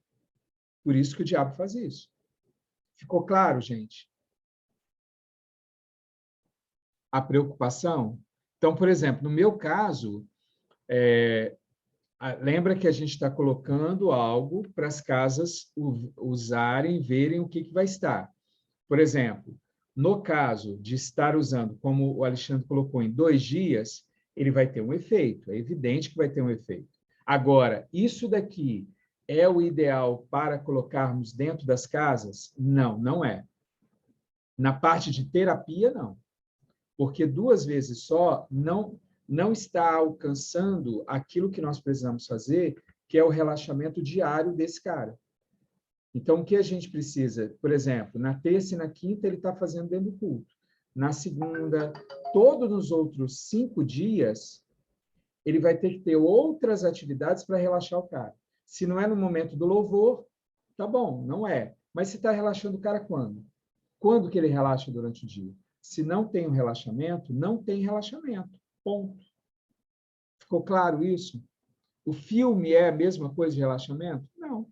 Por isso que o diabo faz isso. Ficou claro, gente? A preocupação? Então, por exemplo, no meu caso, lembra que a gente está colocando algo para as casas usarem, verem o que vai estar. Por exemplo, no caso de estar usando, como o Alexandre colocou, em 2 dias, ele vai ter um efeito. É evidente que vai ter um efeito. Agora, isso daqui é o ideal para colocarmos dentro das casas? Não, não é. Na parte de terapia, não. Porque 2 vezes só não está alcançando aquilo que nós precisamos fazer, que é o relaxamento diário desse cara. Então, o que a gente precisa? Por exemplo, na terça e na quinta ele está fazendo dentro do culto. Na segunda, todos os outros 5 dias, ele vai ter que ter outras atividades para relaxar o cara. Se não é no momento do louvor, tá bom, não é. Mas se está relaxando o cara quando? Quando que ele relaxa durante o dia? Se não tem um relaxamento, não tem relaxamento. Ponto. Ficou claro isso? O filme é a mesma coisa de relaxamento? Não.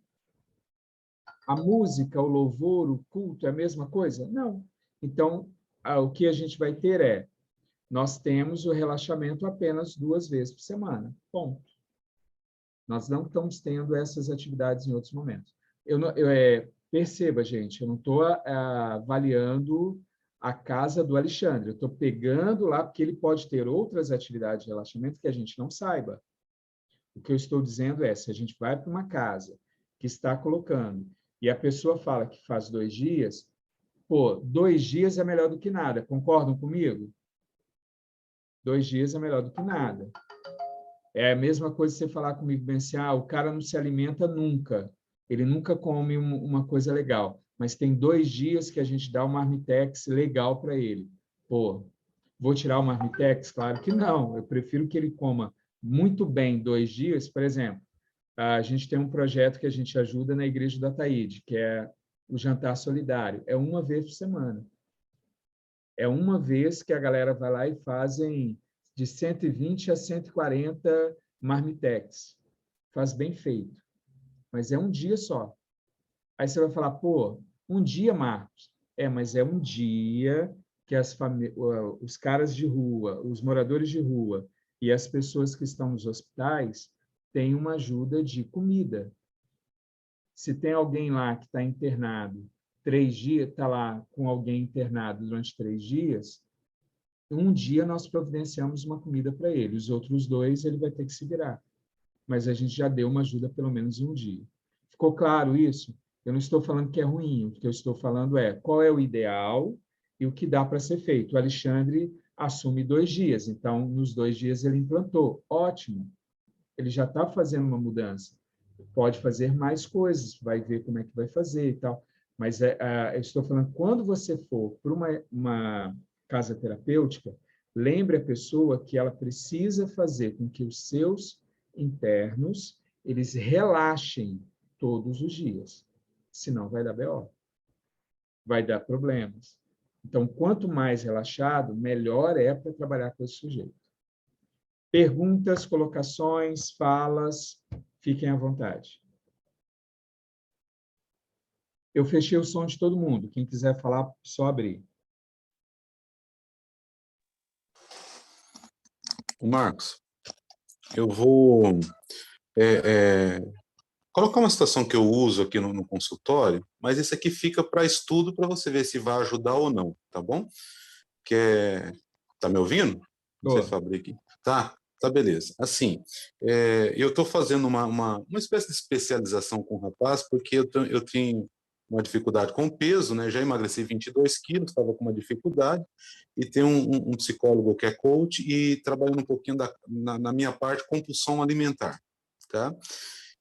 A música, o louvor, o culto é a mesma coisa? Não. Então, o que a gente vai ter nós temos o relaxamento apenas 2 vezes por semana. Ponto. Nós não estamos tendo essas atividades em outros momentos. Perceba, gente, eu não estou avaliando a casa do Alexandre. Eu estou pegando lá, porque ele pode ter outras atividades de relaxamento que a gente não saiba. O que eu estou dizendo é, se a gente vai para uma casa que está colocando, e a pessoa fala que faz 2 dias, 2 dias é melhor do que nada. Concordam comigo? 2 dias é melhor do que nada. É a mesma coisa você falar comigo, bem assim, o cara não se alimenta nunca. Ele nunca come uma coisa legal. Mas tem 2 dias que a gente dá um marmitex legal para ele. Vou tirar o marmitex? Claro que não. Eu prefiro que ele coma muito bem 2 dias. Por exemplo, a gente tem um projeto que a gente ajuda na Igreja do Ataíde, que é o jantar solidário. É 1 vez por semana. É 1 vez que a galera vai lá e fazem de 120 a 140 marmitex. Faz bem feito. Mas é 1 dia só. Aí você vai falar, 1 dia, Marcos. Mas é 1 dia que os caras de rua, os moradores de rua e as pessoas que estão nos hospitais têm uma ajuda de comida. Se tem alguém lá que está internado 3 dias, está lá com alguém internado durante 3 dias, 1 dia nós providenciamos uma comida para ele. Os outros 2 ele vai ter que se virar. Mas a gente já deu uma ajuda pelo menos 1 dia. Ficou claro isso? Eu não estou falando que é ruim. O que eu estou falando é qual é o ideal e o que dá para ser feito. O Alexandre assume 2 dias. Então, nos 2 dias ele implantou. Ótimo. Ele já está fazendo uma mudança. Pode fazer mais coisas, vai ver como é que vai fazer e tal. Mas eu estou falando, quando você for para uma casa terapêutica, lembre a pessoa que ela precisa fazer com que os seus internos, eles relaxem todos os dias. Senão vai dar BO. Vai dar problemas. Então, quanto mais relaxado, melhor é para trabalhar com esse sujeito. Perguntas, colocações, falas, fiquem à vontade. Eu fechei o som de todo mundo. Quem quiser falar, só abrir. Marcos, eu vou colocar uma situação que eu uso aqui no consultório, mas isso aqui fica para estudo para você ver se vai ajudar ou não, tá bom? Tá me ouvindo? Não sei se eu abri aqui. Tá, beleza. Assim, eu estou fazendo uma espécie de especialização com o rapaz, porque eu tenho uma dificuldade com o peso, né? Já emagreci 22 quilos, estava com uma dificuldade, e tem um psicólogo que é coach e trabalhando um pouquinho na minha parte, compulsão alimentar, tá?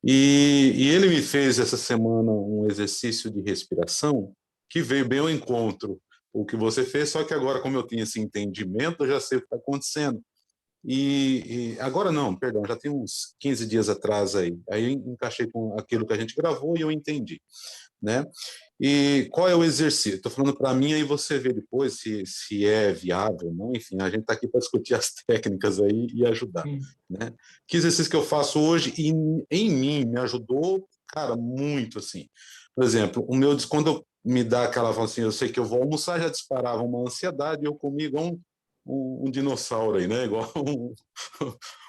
E ele me fez essa semana um exercício de respiração que veio bem ao encontro o que você fez, só que agora, como eu tinha esse entendimento, eu já sei o que está acontecendo. E agora não, perdão, já tem uns 15 dias atrás aí eu encaixei com aquilo que a gente gravou e eu entendi, né? E qual é o exercício? Estou falando para mim, aí você vê depois se é viável ou não, enfim, a gente está aqui para discutir as técnicas aí e ajudar, né? Que exercício que eu faço hoje e em mim me ajudou, cara, muito, assim. Por exemplo, quando me dá aquela assim, eu sei que eu vou almoçar, já disparava uma ansiedade, eu comi igual um dinossauro aí, né? Igual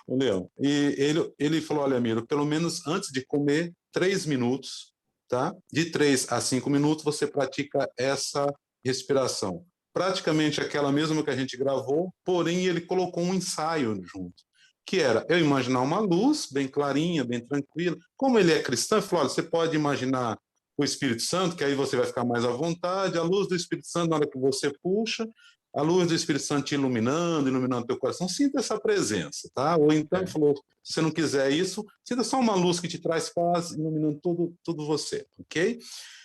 um leão. E ele falou, olha, Miro, pelo menos antes de comer, 3 minutos, tá? De 3 a 5 minutos você pratica essa respiração. Praticamente aquela mesma que a gente gravou, porém ele colocou um ensaio junto, que era eu imaginar uma luz bem clarinha, bem tranquila. Como ele é cristão, ele falou, olha, você pode imaginar o Espírito Santo, que aí você vai ficar mais à vontade, a luz do Espírito Santo, na hora que você puxa, a luz do Espírito Santo te iluminando teu coração, sinta essa presença, tá? Ou então, ele falou, se você não quiser isso, sinta só uma luz que te traz paz, iluminando tudo você, ok?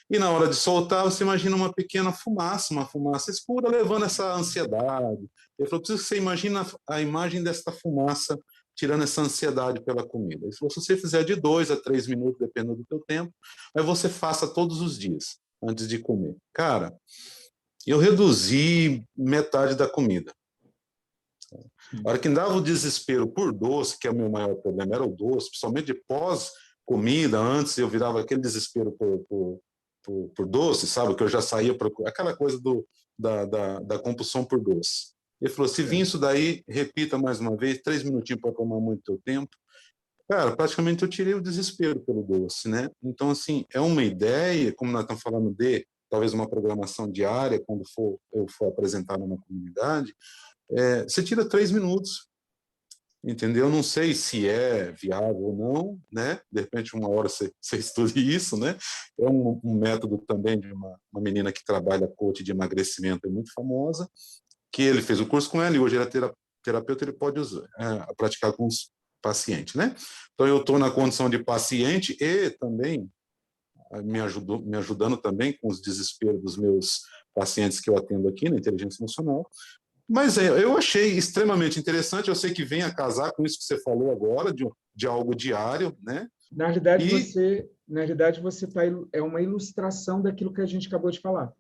E na hora de soltar, você imagina uma pequena fumaça, uma fumaça escura, levando essa ansiedade. Ele falou, preciso que você imagine a imagem desta fumaça, tirando essa ansiedade pela comida. Ele falou, se você fizer de 2 a 3 minutos, dependendo do teu tempo, aí você faça todos os dias, antes de comer. Cara, eu reduzi metade da comida. A hora que dava o desespero por doce, que é o meu maior problema, era o doce, principalmente de pós-comida, antes eu virava aquele desespero por doce, sabe? Que eu já saía para aquela coisa da compulsão por doce. Ele falou, se vir isso daí, repita mais uma vez, 3 minutinhos para tomar muito teu tempo. Cara, praticamente eu tirei o desespero pelo doce, né? Então, assim, é uma ideia, como nós estamos falando talvez uma programação diária, quando eu for apresentar numa comunidade, você tira 3 minutos, entendeu? Não sei se é viável ou não, né? De repente, uma hora você estude isso, né? É um método também de uma menina que trabalha coach de emagrecimento, é muito famosa, que ele fez o curso com ela e hoje ele é terapeuta, ele pode praticar com os pacientes, né? Então, eu estou na condição de paciente e também me ajudando também com os desesperos dos meus pacientes que eu atendo aqui na inteligência emocional. Mas eu achei extremamente interessante, eu sei que vem a casar com isso que você falou agora, de algo diário, né? Na realidade, você é uma ilustração daquilo que a gente acabou de falar.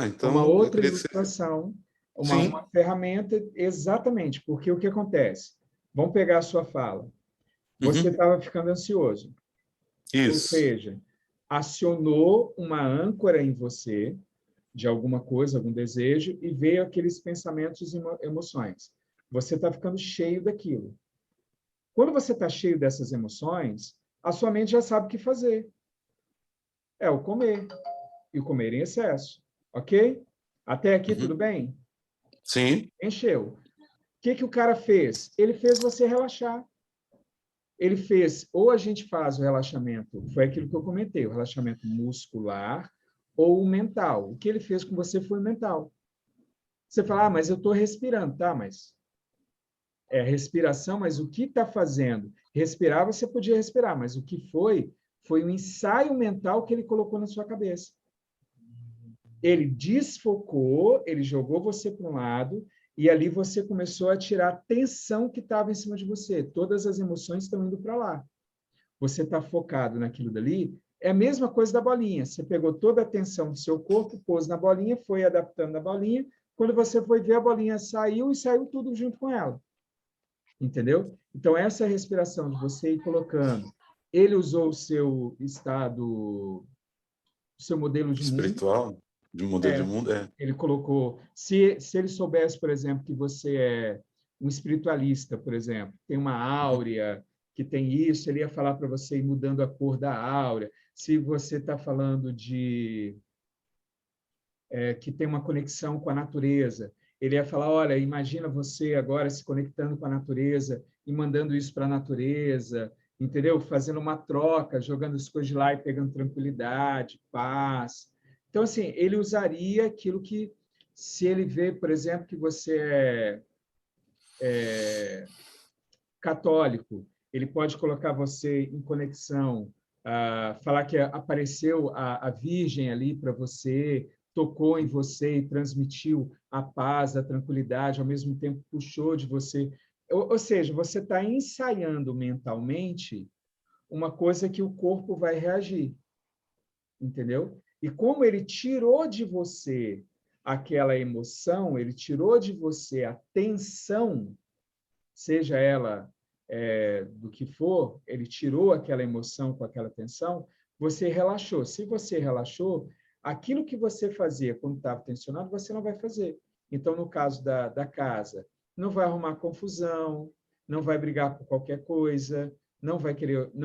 Então, uma outra ilustração, uma ferramenta, exatamente, porque o que acontece? Vamos pegar a sua fala. Você estava ficando ansioso. Isso. Ou seja, acionou uma âncora em você, de alguma coisa, algum desejo, e veio aqueles pensamentos e emoções. Você está ficando cheio daquilo. Quando você está cheio dessas emoções, a sua mente já sabe o que fazer. É o comer. E o comer em excesso. Ok? Até aqui tudo bem? Sim. Encheu. O que o cara fez? Ele fez você relaxar. Ele fez, ou a gente faz o relaxamento, foi aquilo que eu comentei, o relaxamento muscular ou o mental. O que ele fez com você foi o mental. Você fala, mas eu estou respirando. Tá, mas é respiração, mas o que está fazendo? Respirar, você podia respirar, mas o que foi um ensaio mental que ele colocou na sua cabeça. Ele desfocou, ele jogou você para um lado, e ali você começou a tirar a tensão que estava em cima de você. Todas as emoções estão indo para lá. Você está focado naquilo dali. É a mesma coisa da bolinha. Você pegou toda a atenção do seu corpo, pôs na bolinha, foi adaptando a bolinha. Quando você foi ver, a bolinha saiu e saiu tudo junto com ela. Entendeu? Então, essa respiração de você ir colocando. Ele usou o seu estado, o seu modelo de mundo. Espiritual, de modelo de mundo, é. Ele colocou... Se ele soubesse, por exemplo, que você é um espiritualista, por exemplo, tem uma áurea que tem isso, ele ia falar para você ir mudando a cor da áurea. Se você está falando de... que tem uma conexão com a natureza, ele ia falar, olha, imagina você agora se conectando com a natureza e mandando isso para a natureza, entendeu? Fazendo uma troca, jogando as coisas de lá e pegando tranquilidade, paz. Então, assim, ele usaria aquilo que, se ele vê, por exemplo, que você é católico, ele pode colocar você em conexão, falar que apareceu a Virgem ali para você, tocou em você e transmitiu a paz, a tranquilidade, ao mesmo tempo puxou de você. Ou seja, você está ensaiando mentalmente uma coisa que o corpo vai reagir, entendeu? E como ele tirou de você aquela emoção, ele tirou de você a tensão, seja ela do que for, ele tirou aquela emoção com aquela tensão, você relaxou. Se você relaxou, aquilo que você fazia quando estava tensionado, você não vai fazer. Então, no caso da casa, não vai arrumar confusão, não vai brigar por qualquer coisa, não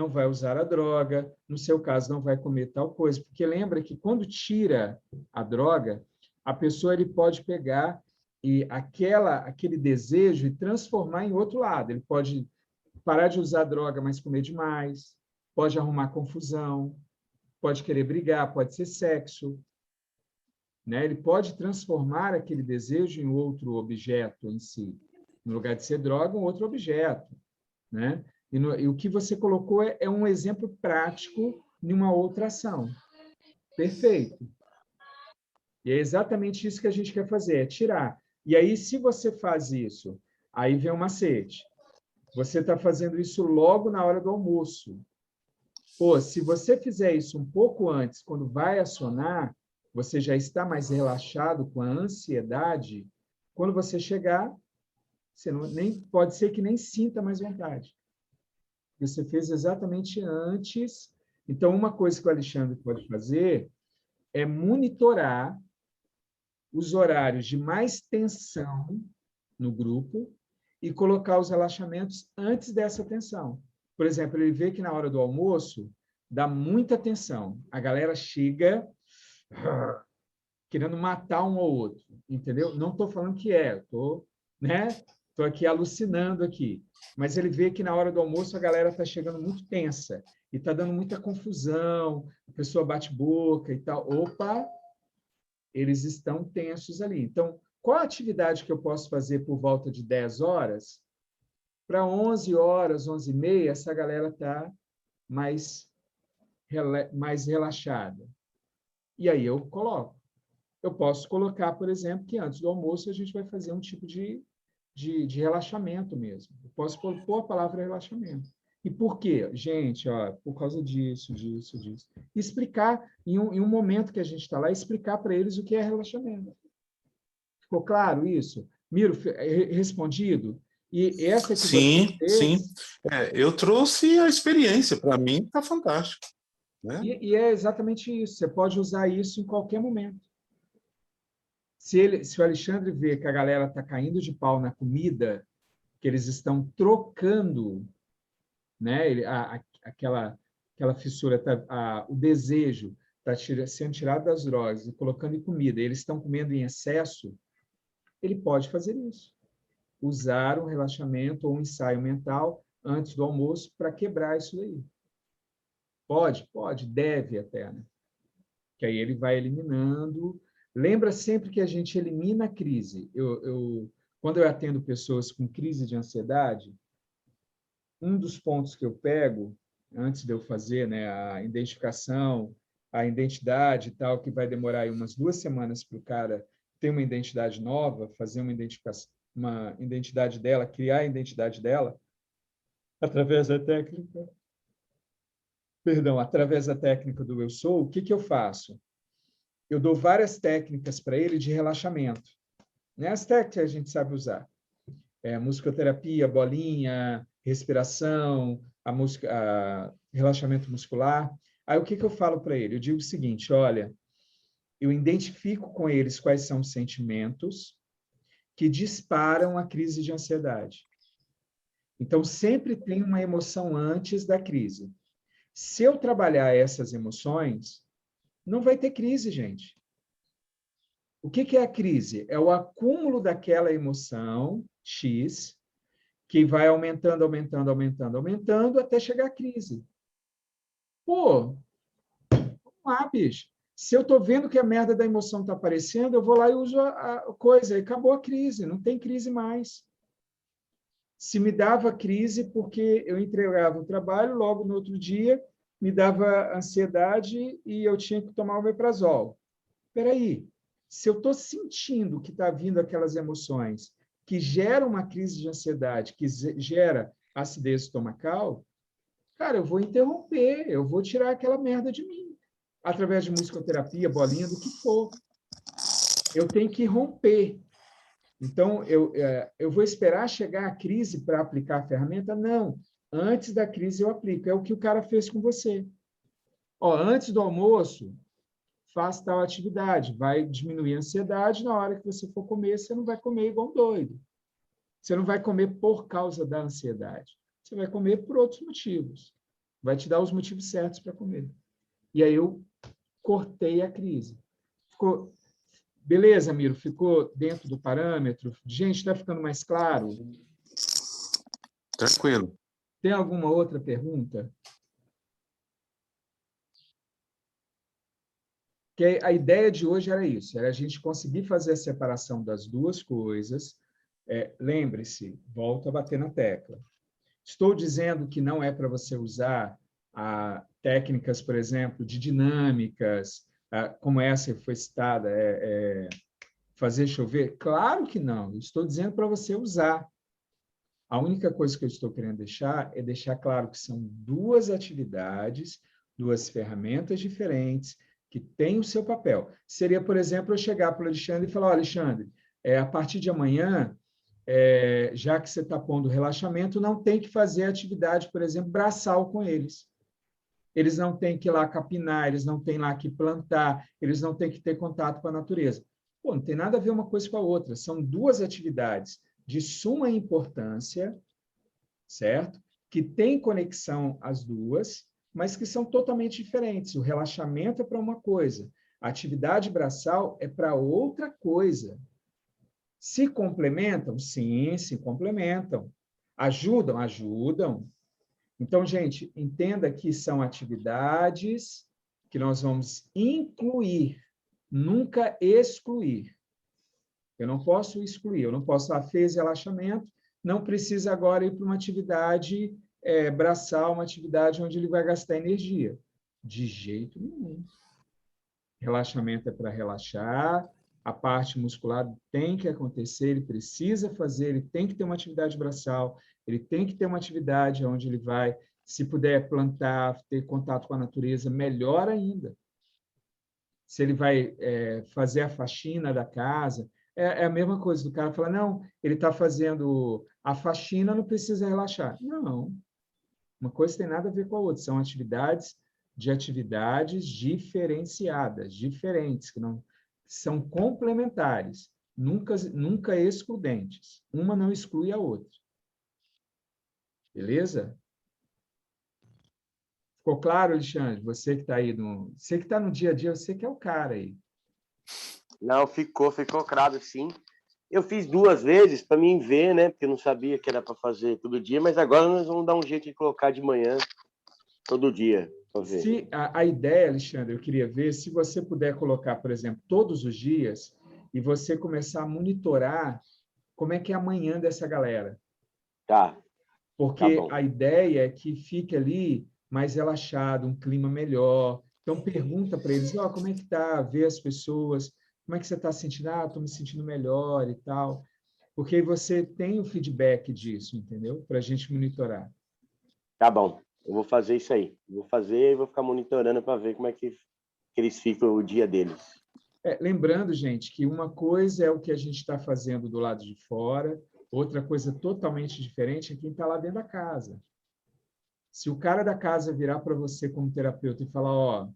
vai usar a droga, no seu caso, não vai comer tal coisa, porque lembra que quando tira a droga, a pessoa ele pode pegar e aquele desejo e transformar em outro lado. Ele pode parar de usar droga, mas comer demais, pode arrumar confusão, pode querer brigar, pode ser sexo, né? Ele pode transformar aquele desejo em outro objeto em si. No lugar de ser droga, um outro objeto, né? E o que você colocou é um exemplo prático de uma outra ação. Perfeito. E é exatamente isso que a gente quer fazer, é tirar. E aí, se você faz isso, aí vem o macete. Você está fazendo isso logo na hora do almoço. Pô, se você fizer isso um pouco antes, quando vai acionar, você já está mais relaxado com a ansiedade. Quando você chegar, você pode ser que nem sinta mais vontade. Você fez exatamente antes. Então, uma coisa que o Alexandre pode fazer é monitorar os horários de mais tensão no grupo e colocar os relaxamentos antes dessa tensão. Por exemplo, ele vê que na hora do almoço dá muita tensão. A galera chega querendo matar um ou outro, entendeu? Não estou falando que estou aqui alucinando aqui. Mas ele vê que na hora do almoço a galera está chegando muito tensa e está dando muita confusão, a pessoa bate boca e tal. Opa, eles estão tensos ali. Então, qual a atividade que eu posso fazer por volta de 10 horas? Para 11 horas, 11h30, essa galera está mais relaxada. E aí eu coloco. Eu posso colocar, por exemplo, que antes do almoço a gente vai fazer um tipo de relaxamento mesmo. Eu posso pôr a palavra relaxamento. E por quê? Gente, por causa disso. Explicar, em um momento que a gente está lá, explicar para eles o que é relaxamento. Ficou claro isso? Miro, respondido? E essa que sim, você fez, sim. Eu trouxe a experiência. Para mim, está fantástico. Né? E é exatamente isso. Você pode usar isso em qualquer momento. Se o Alexandre vê que a galera está caindo de pau na comida, que eles estão trocando, né? Aquela fissura, o desejo está sendo tirado das drogas e colocando em comida, eles estão comendo em excesso, ele pode fazer isso. Usar um relaxamento ou um ensaio mental antes do almoço para quebrar isso daí. Pode, deve até, né? Que aí ele vai eliminando, Lembra sempre que a gente elimina a crise. Quando eu atendo pessoas com crise de ansiedade, um dos pontos que eu pego, antes de eu fazer, né, a identificação, a identidade e tal, que vai demorar aí umas 2 semanas para o cara ter uma identidade nova, fazer uma identidade dela, criar a identidade dela, através da técnica, através da técnica do Eu Sou, o que eu faço? Eu dou várias técnicas para ele de relaxamento. Né? As técnicas a gente sabe usar. Musicoterapia, bolinha, respiração, relaxamento muscular. Aí o que eu falo para ele? Eu digo o seguinte, olha, eu identifico com eles quais são os sentimentos que disparam a crise de ansiedade. Então, sempre tem uma emoção antes da crise. Se eu trabalhar essas emoções, não vai ter crise, gente. O que é a crise? É o acúmulo daquela emoção X, que vai aumentando, aumentando, aumentando, aumentando, até chegar à crise. Pô, vamos lá, bicho. Se eu estou vendo que a merda da emoção está aparecendo, eu vou lá e uso a coisa, e acabou a crise, não tem crise mais. Se me dava crise porque eu entregava o trabalho, logo no outro dia me dava ansiedade e eu tinha que tomar o omeprazol. Espera aí, se eu estou sentindo que está vindo aquelas emoções que geram uma crise de ansiedade, que gera acidez estomacal, cara, eu vou interromper, eu vou tirar aquela merda de mim, através de musicoterapia, bolinha, do que for. Eu tenho que romper. Então, eu vou esperar chegar a crise para aplicar a ferramenta? Não. Antes da crise eu aplico. É o que o cara fez com você. Antes do almoço, faz tal atividade. Vai diminuir a ansiedade. Na hora que você for comer, você não vai comer igual um doido. Você não vai comer por causa da ansiedade. Você vai comer por outros motivos. Vai te dar os motivos certos para comer. E aí eu cortei a crise. Beleza, Miro? Ficou dentro do parâmetro? Gente, está ficando mais claro? Tranquilo. Tem alguma outra pergunta? Que a ideia de hoje era isso, era a gente conseguir fazer a separação das duas coisas. Lembre-se, volto a bater na tecla. Estou dizendo que não é para você usar técnicas, por exemplo, de dinâmicas, como essa que foi citada, fazer chover? Claro que não. Estou dizendo para você usar. A única coisa que eu estou querendo deixar é deixar claro que são duas atividades, duas ferramentas diferentes, que têm o seu papel. Seria, por exemplo, eu chegar para o Alexandre e falar, Alexandre, a partir de amanhã, já que você está pondo relaxamento, não tem que fazer atividade, por exemplo, braçal com eles. Eles não têm que ir lá capinar, eles não têm lá que plantar, eles não têm que ter contato com a natureza. Não tem nada a ver uma coisa com a outra. São duas atividades de suma importância, certo? Que têm conexão as duas, mas que são totalmente diferentes. O relaxamento é para uma coisa, a atividade braçal é para outra coisa. Se complementam? Sim, se complementam. Ajudam? Ajudam. Então, gente, entenda que são atividades que nós vamos incluir, nunca excluir. Eu não posso excluir, eu não posso fez relaxamento, não precisa agora ir para uma atividade braçal, uma atividade onde ele vai gastar energia. De jeito nenhum. Relaxamento é para relaxar, a parte muscular tem que acontecer, ele precisa fazer, ele tem que ter uma atividade braçal, ele tem que ter uma atividade onde ele vai, se puder plantar, ter contato com a natureza, melhor ainda. Se ele vai fazer a faxina da casa, é a mesma coisa do cara falar, não, ele está fazendo a faxina, não precisa relaxar. Não, uma coisa tem nada a ver com a outra, são atividades diferenciadas, diferentes, que não são complementares, nunca excludentes. Uma não exclui a outra. Beleza? Ficou claro, Alexandre? Você que está aí você que está no dia a dia, você que é o cara aí. Não, ficou claro, sim. Eu fiz 2 vezes para mim ver, né? Porque eu não sabia que era para fazer todo dia, mas agora nós vamos dar um jeito de colocar de manhã, todo dia. Se a ideia, Alexandre, eu queria ver se você puder colocar, por exemplo, todos os dias e você começar a monitorar como é que é amanhã dessa galera. Tá Porque bom. a ideia é que fique ali mais relaxado, um clima melhor. Então, pergunta para eles, como é que tá? Vê as pessoas, como é que você está sentindo? Estou me sentindo melhor e tal. Porque aí você tem o feedback disso, entendeu? Para a gente monitorar. Tá bom. Eu vou fazer isso aí. Vou fazer e vou ficar monitorando para ver como é que eles ficam o dia deles. Lembrando, gente, que uma coisa é o que a gente está fazendo do lado de fora, outra coisa totalmente diferente é quem está lá dentro da casa. Se o cara da casa virar para você como terapeuta e falar,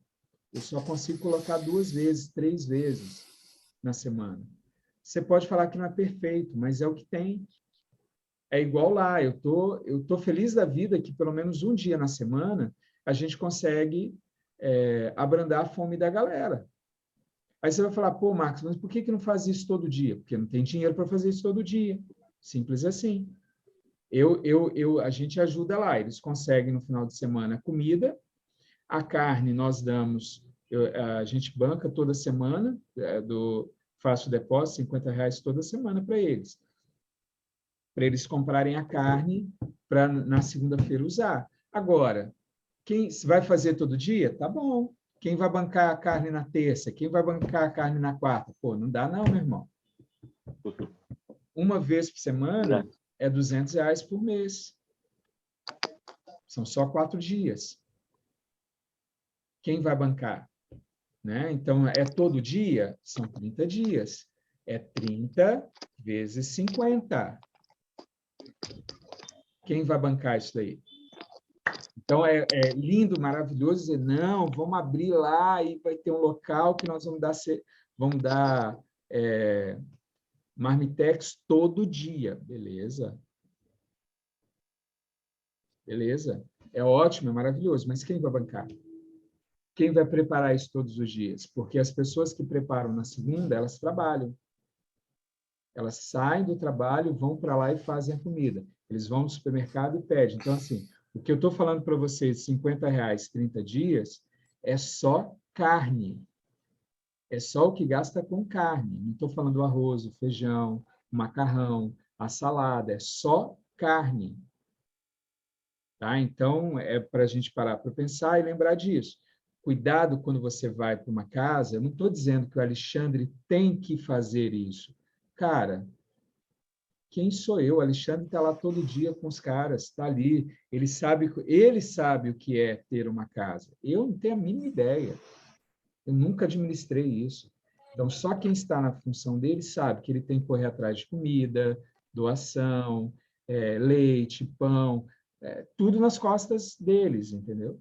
eu só consigo colocar 2 vezes, 3 vezes na semana. Você pode falar que não é perfeito, mas é o que tem. É igual lá, eu tô feliz da vida que pelo menos um dia na semana a gente consegue abrandar a fome da galera. Aí você vai falar, pô, Marcos, mas por que não faz isso todo dia? Porque não tem dinheiro para fazer isso todo dia. Simples assim. A gente ajuda lá, eles conseguem no final de semana comida, a carne nós damos, a gente banca toda semana, faço depósito, R$50 toda semana para eles comprarem a carne para na segunda-feira usar. Agora, quem vai fazer todo dia? Tá bom. Quem vai bancar a carne na terça? Quem vai bancar a carne na quarta? Pô, não dá não, meu irmão. Uma vez por semana é R$200 por mês. São só 4 dias. Quem vai bancar? Né? Então, é todo dia? São 30 dias. É 30 vezes 50. Quem vai bancar isso daí? Então, é lindo, maravilhoso dizer, não, vamos abrir lá e vai ter um local que nós vamos dar marmitex todo dia. Beleza. Beleza. É ótimo, é maravilhoso, mas quem vai bancar? Quem vai preparar isso todos os dias? Porque as pessoas que preparam na segunda, elas trabalham. Elas saem do trabalho, vão para lá e fazem a comida. Eles vão no supermercado e pedem. Então, assim, o que eu estou falando para vocês, R$50, 30 dias, é só carne. É só o que gasta com carne. Não estou falando do arroz, o feijão, o macarrão, a salada. É só carne. Tá? Então, é para a gente parar para pensar e lembrar disso. Cuidado quando você vai para uma casa. Eu não estou dizendo que o Alexandre tem que fazer isso. Cara, quem sou eu? O Alexandre está lá todo dia com os caras, está ali. Ele sabe o que é ter uma casa. Eu não tenho a mínima ideia. Eu nunca administrei isso. Então, só quem está na função dele sabe que ele tem que correr atrás de comida, doação, leite, pão, tudo nas costas deles, entendeu?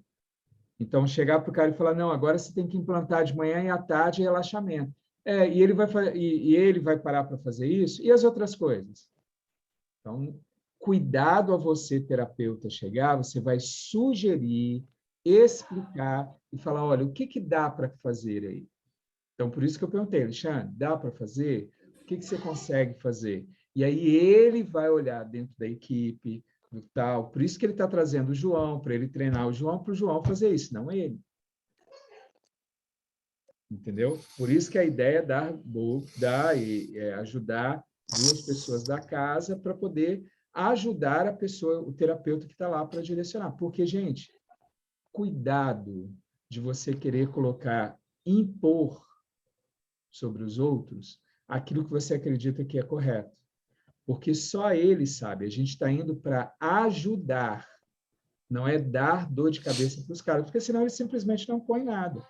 Então, chegar para o cara e falar, não, agora você tem que implantar de manhã e à tarde relaxamento. E ele vai parar para fazer isso? E as outras coisas? Então, cuidado a você, terapeuta, chegar, você vai sugerir, explicar e falar, olha, o que dá para fazer aí? Então, por isso que eu perguntei, Alexandre, dá para fazer? O que você consegue fazer? E aí ele vai olhar dentro da equipe, do tal. Por isso que ele está trazendo o João, para ele treinar o João, para o João fazer isso, não ele. Entendeu? Por isso que a ideia é dar e ajudar 2 pessoas da casa para poder ajudar a pessoa, o terapeuta que está lá para direcionar. Porque, gente, cuidado de você querer impor sobre os outros aquilo que você acredita que é correto. Porque só ele sabe. A gente está indo para ajudar, não é dar dor de cabeça para os caras, porque senão eles simplesmente não põem nada.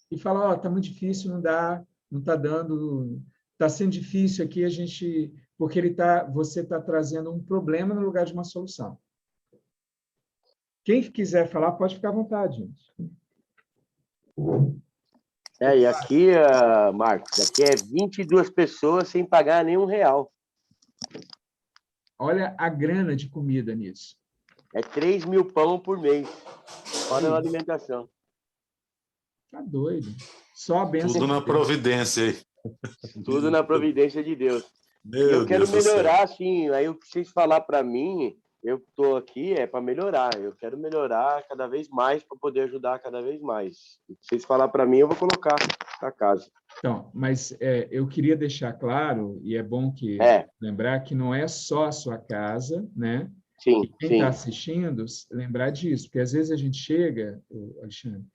E fala, está muito difícil, não dá, não está dando, está sendo difícil aqui, porque você está trazendo um problema no lugar de uma solução. Quem quiser falar, pode ficar à vontade, gente. E aqui, Marcos, aqui é 22 pessoas sem pagar nenhum real. Olha a grana de comida nisso. É 3 mil pão por mês, fora a alimentação. Tá doido. Só a benção. Tudo na providência aí. Tudo na providência de Deus. Meu eu quero Deus do céu. melhorar, assim, aí o que vocês falar para mim, eu estou aqui para melhorar. Eu quero melhorar cada vez mais para poder ajudar cada vez mais. Se vocês falar para mim, eu vou colocar na casa. Então, mas eu queria deixar claro, e é bom que lembrar que não é só a sua casa, né? Sim, e quem está assistindo, lembrar disso, porque às vezes a gente chega, Alexandre,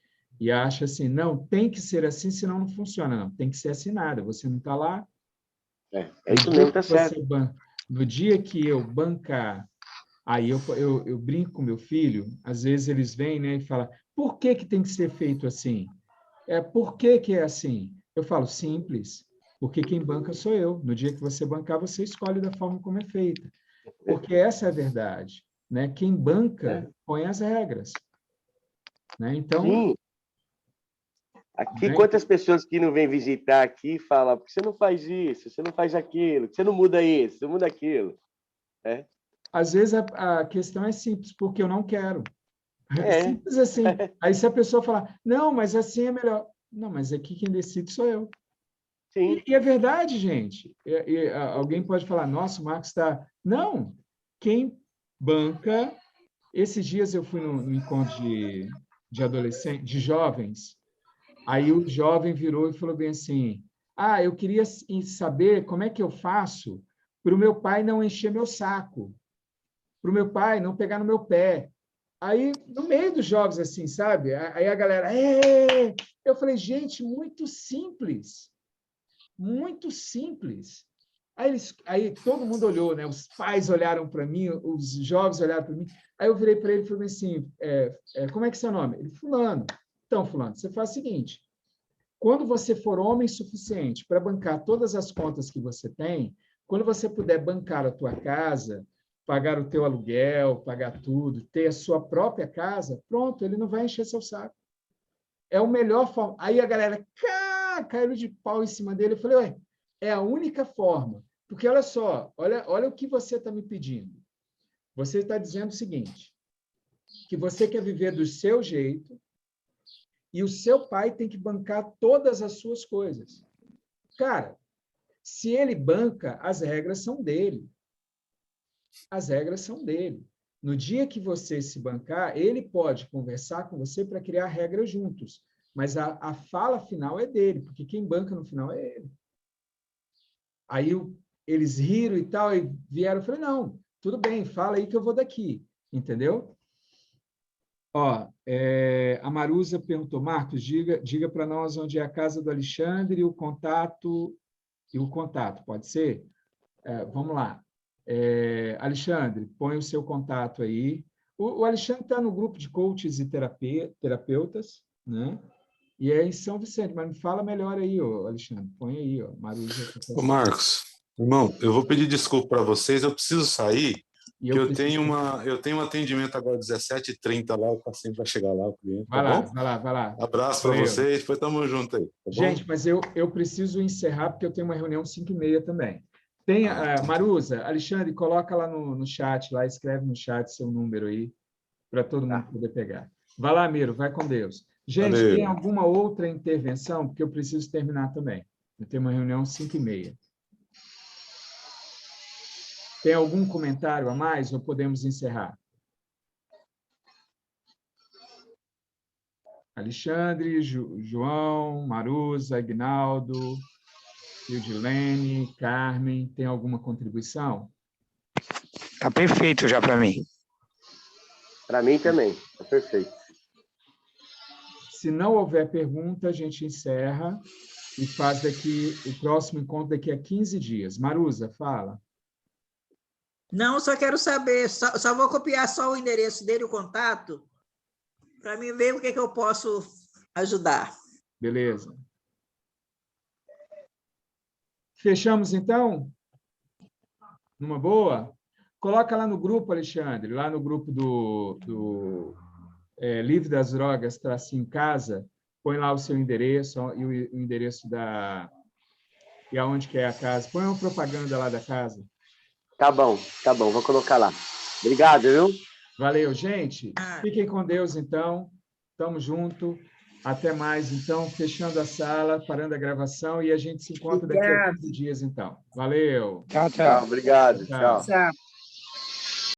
e acha assim, não, tem que ser assim, senão não funciona. Não, tem que ser assinado. Você não está lá. É isso mesmo, tá certo. No dia que eu bancar, aí eu brinco com meu filho, às vezes eles vêm, né, e falam, por que tem que ser feito assim? Por que é assim? Eu falo, simples, porque quem banca sou eu. No dia que você bancar, você escolhe da forma como é feita. Porque essa é a verdade, né? Quem banca põe as regras, né? Então, sim. Aqui, né? quantas pessoas que não vêm visitar aqui falam, por que você não faz isso, você não faz aquilo, por que você não muda isso, você não muda aquilo, né? Às vezes a questão é simples, porque eu não quero. Simples assim. Aí se a pessoa falar, não, mas assim é melhor. Não, mas aqui quem decide sou eu. Sim. E é verdade, gente. Alguém pode falar, nossa, o Marcos está... Não, quem banca... Esses dias eu fui no encontro de adolescentes, de jovens, aí o jovem virou e falou bem assim, eu queria saber como é que eu faço para o meu pai não encher meu saco, para o meu pai não pegar no meu pé. Aí, no meio dos jovens, assim, sabe? Aí a galera... Eu falei, gente, muito simples. Muito simples. Aí todo mundo olhou, né? Os pais olharam para mim, os jovens olharam para mim. Aí eu virei para ele e falei assim, como é que é seu nome? Ele, fulano. Então, fulano, você faz o seguinte, quando você for homem suficiente para bancar todas as contas que você tem, quando você puder bancar a tua casa, pagar o teu aluguel, pagar tudo, ter a sua própria casa, pronto, ele não vai encher seu saco. É o melhor forma. Aí a galera caiu de pau em cima dele. Eu falei, é a única forma. Porque olha só, olha o que você está me pedindo. Você está dizendo o seguinte, que você quer viver do seu jeito e o seu pai tem que bancar todas as suas coisas. Cara, se ele banca, as regras são dele. As regras são dele. No dia que você se bancar, ele pode conversar com você para criar regras juntos, mas a fala final é dele, porque quem banca no final é ele. Aí eles riram e tal, e vieram, eu falei, não, tudo bem, fala aí que eu vou daqui, entendeu? Ó, a Marusa perguntou, Marcos, diga para nós onde é a casa do Alexandre e o contato, pode ser? Vamos lá. Alexandre, põe o seu contato aí. O Alexandre está no grupo de coaches e terapeutas, né? E é em São Vicente, mas me fala melhor aí, Alexandre. Põe aí, Marusa. Ô Marcos, irmão, eu vou pedir desculpa para vocês, eu preciso sair, eu tenho um atendimento agora às 17h30 lá, o paciente vai chegar lá, o cliente, vai bom? Vai lá. Abraço para vocês, depois tamo junto aí, tá gente, bom? mas eu preciso encerrar, porque eu tenho uma reunião 5h30 também. Tem, Marusa, Alexandre, coloca lá no chat, lá, escreve no chat seu número aí, para todo mundo poder pegar. Vai lá, Miro, vai com Deus. Gente, Valeu. Tem alguma outra intervenção? Porque eu preciso terminar também. Eu tenho uma reunião 5h30. Tem algum comentário a mais ou podemos encerrar? Alexandre, João, Marusa, Aguinaldo, Hildilene, Carmen, tem alguma contribuição? Está perfeito já para mim. Para mim também, está perfeito. Se não houver pergunta, a gente encerra e faz o próximo encontro daqui a 15 dias. Marusa, fala. Não, só quero saber, só vou copiar só o endereço dele, o contato, para mim ver o que eu posso ajudar. Beleza. Fechamos, então? Numa boa? Coloca lá no grupo, Alexandre, lá no grupo do Livre das Drogas, tracinho casa, põe lá o seu endereço e o endereço e aonde que é a casa. Põe uma propaganda lá da casa. Tá bom, vou colocar lá. Obrigado, viu? Valeu, gente. Fiquem com Deus, então. Tamo junto. Até mais, então. Fechando a sala, parando a gravação e a gente se encontra daqui a 15 dias, então. Valeu. Tchau, tchau. Obrigado. Tchau. Tchau.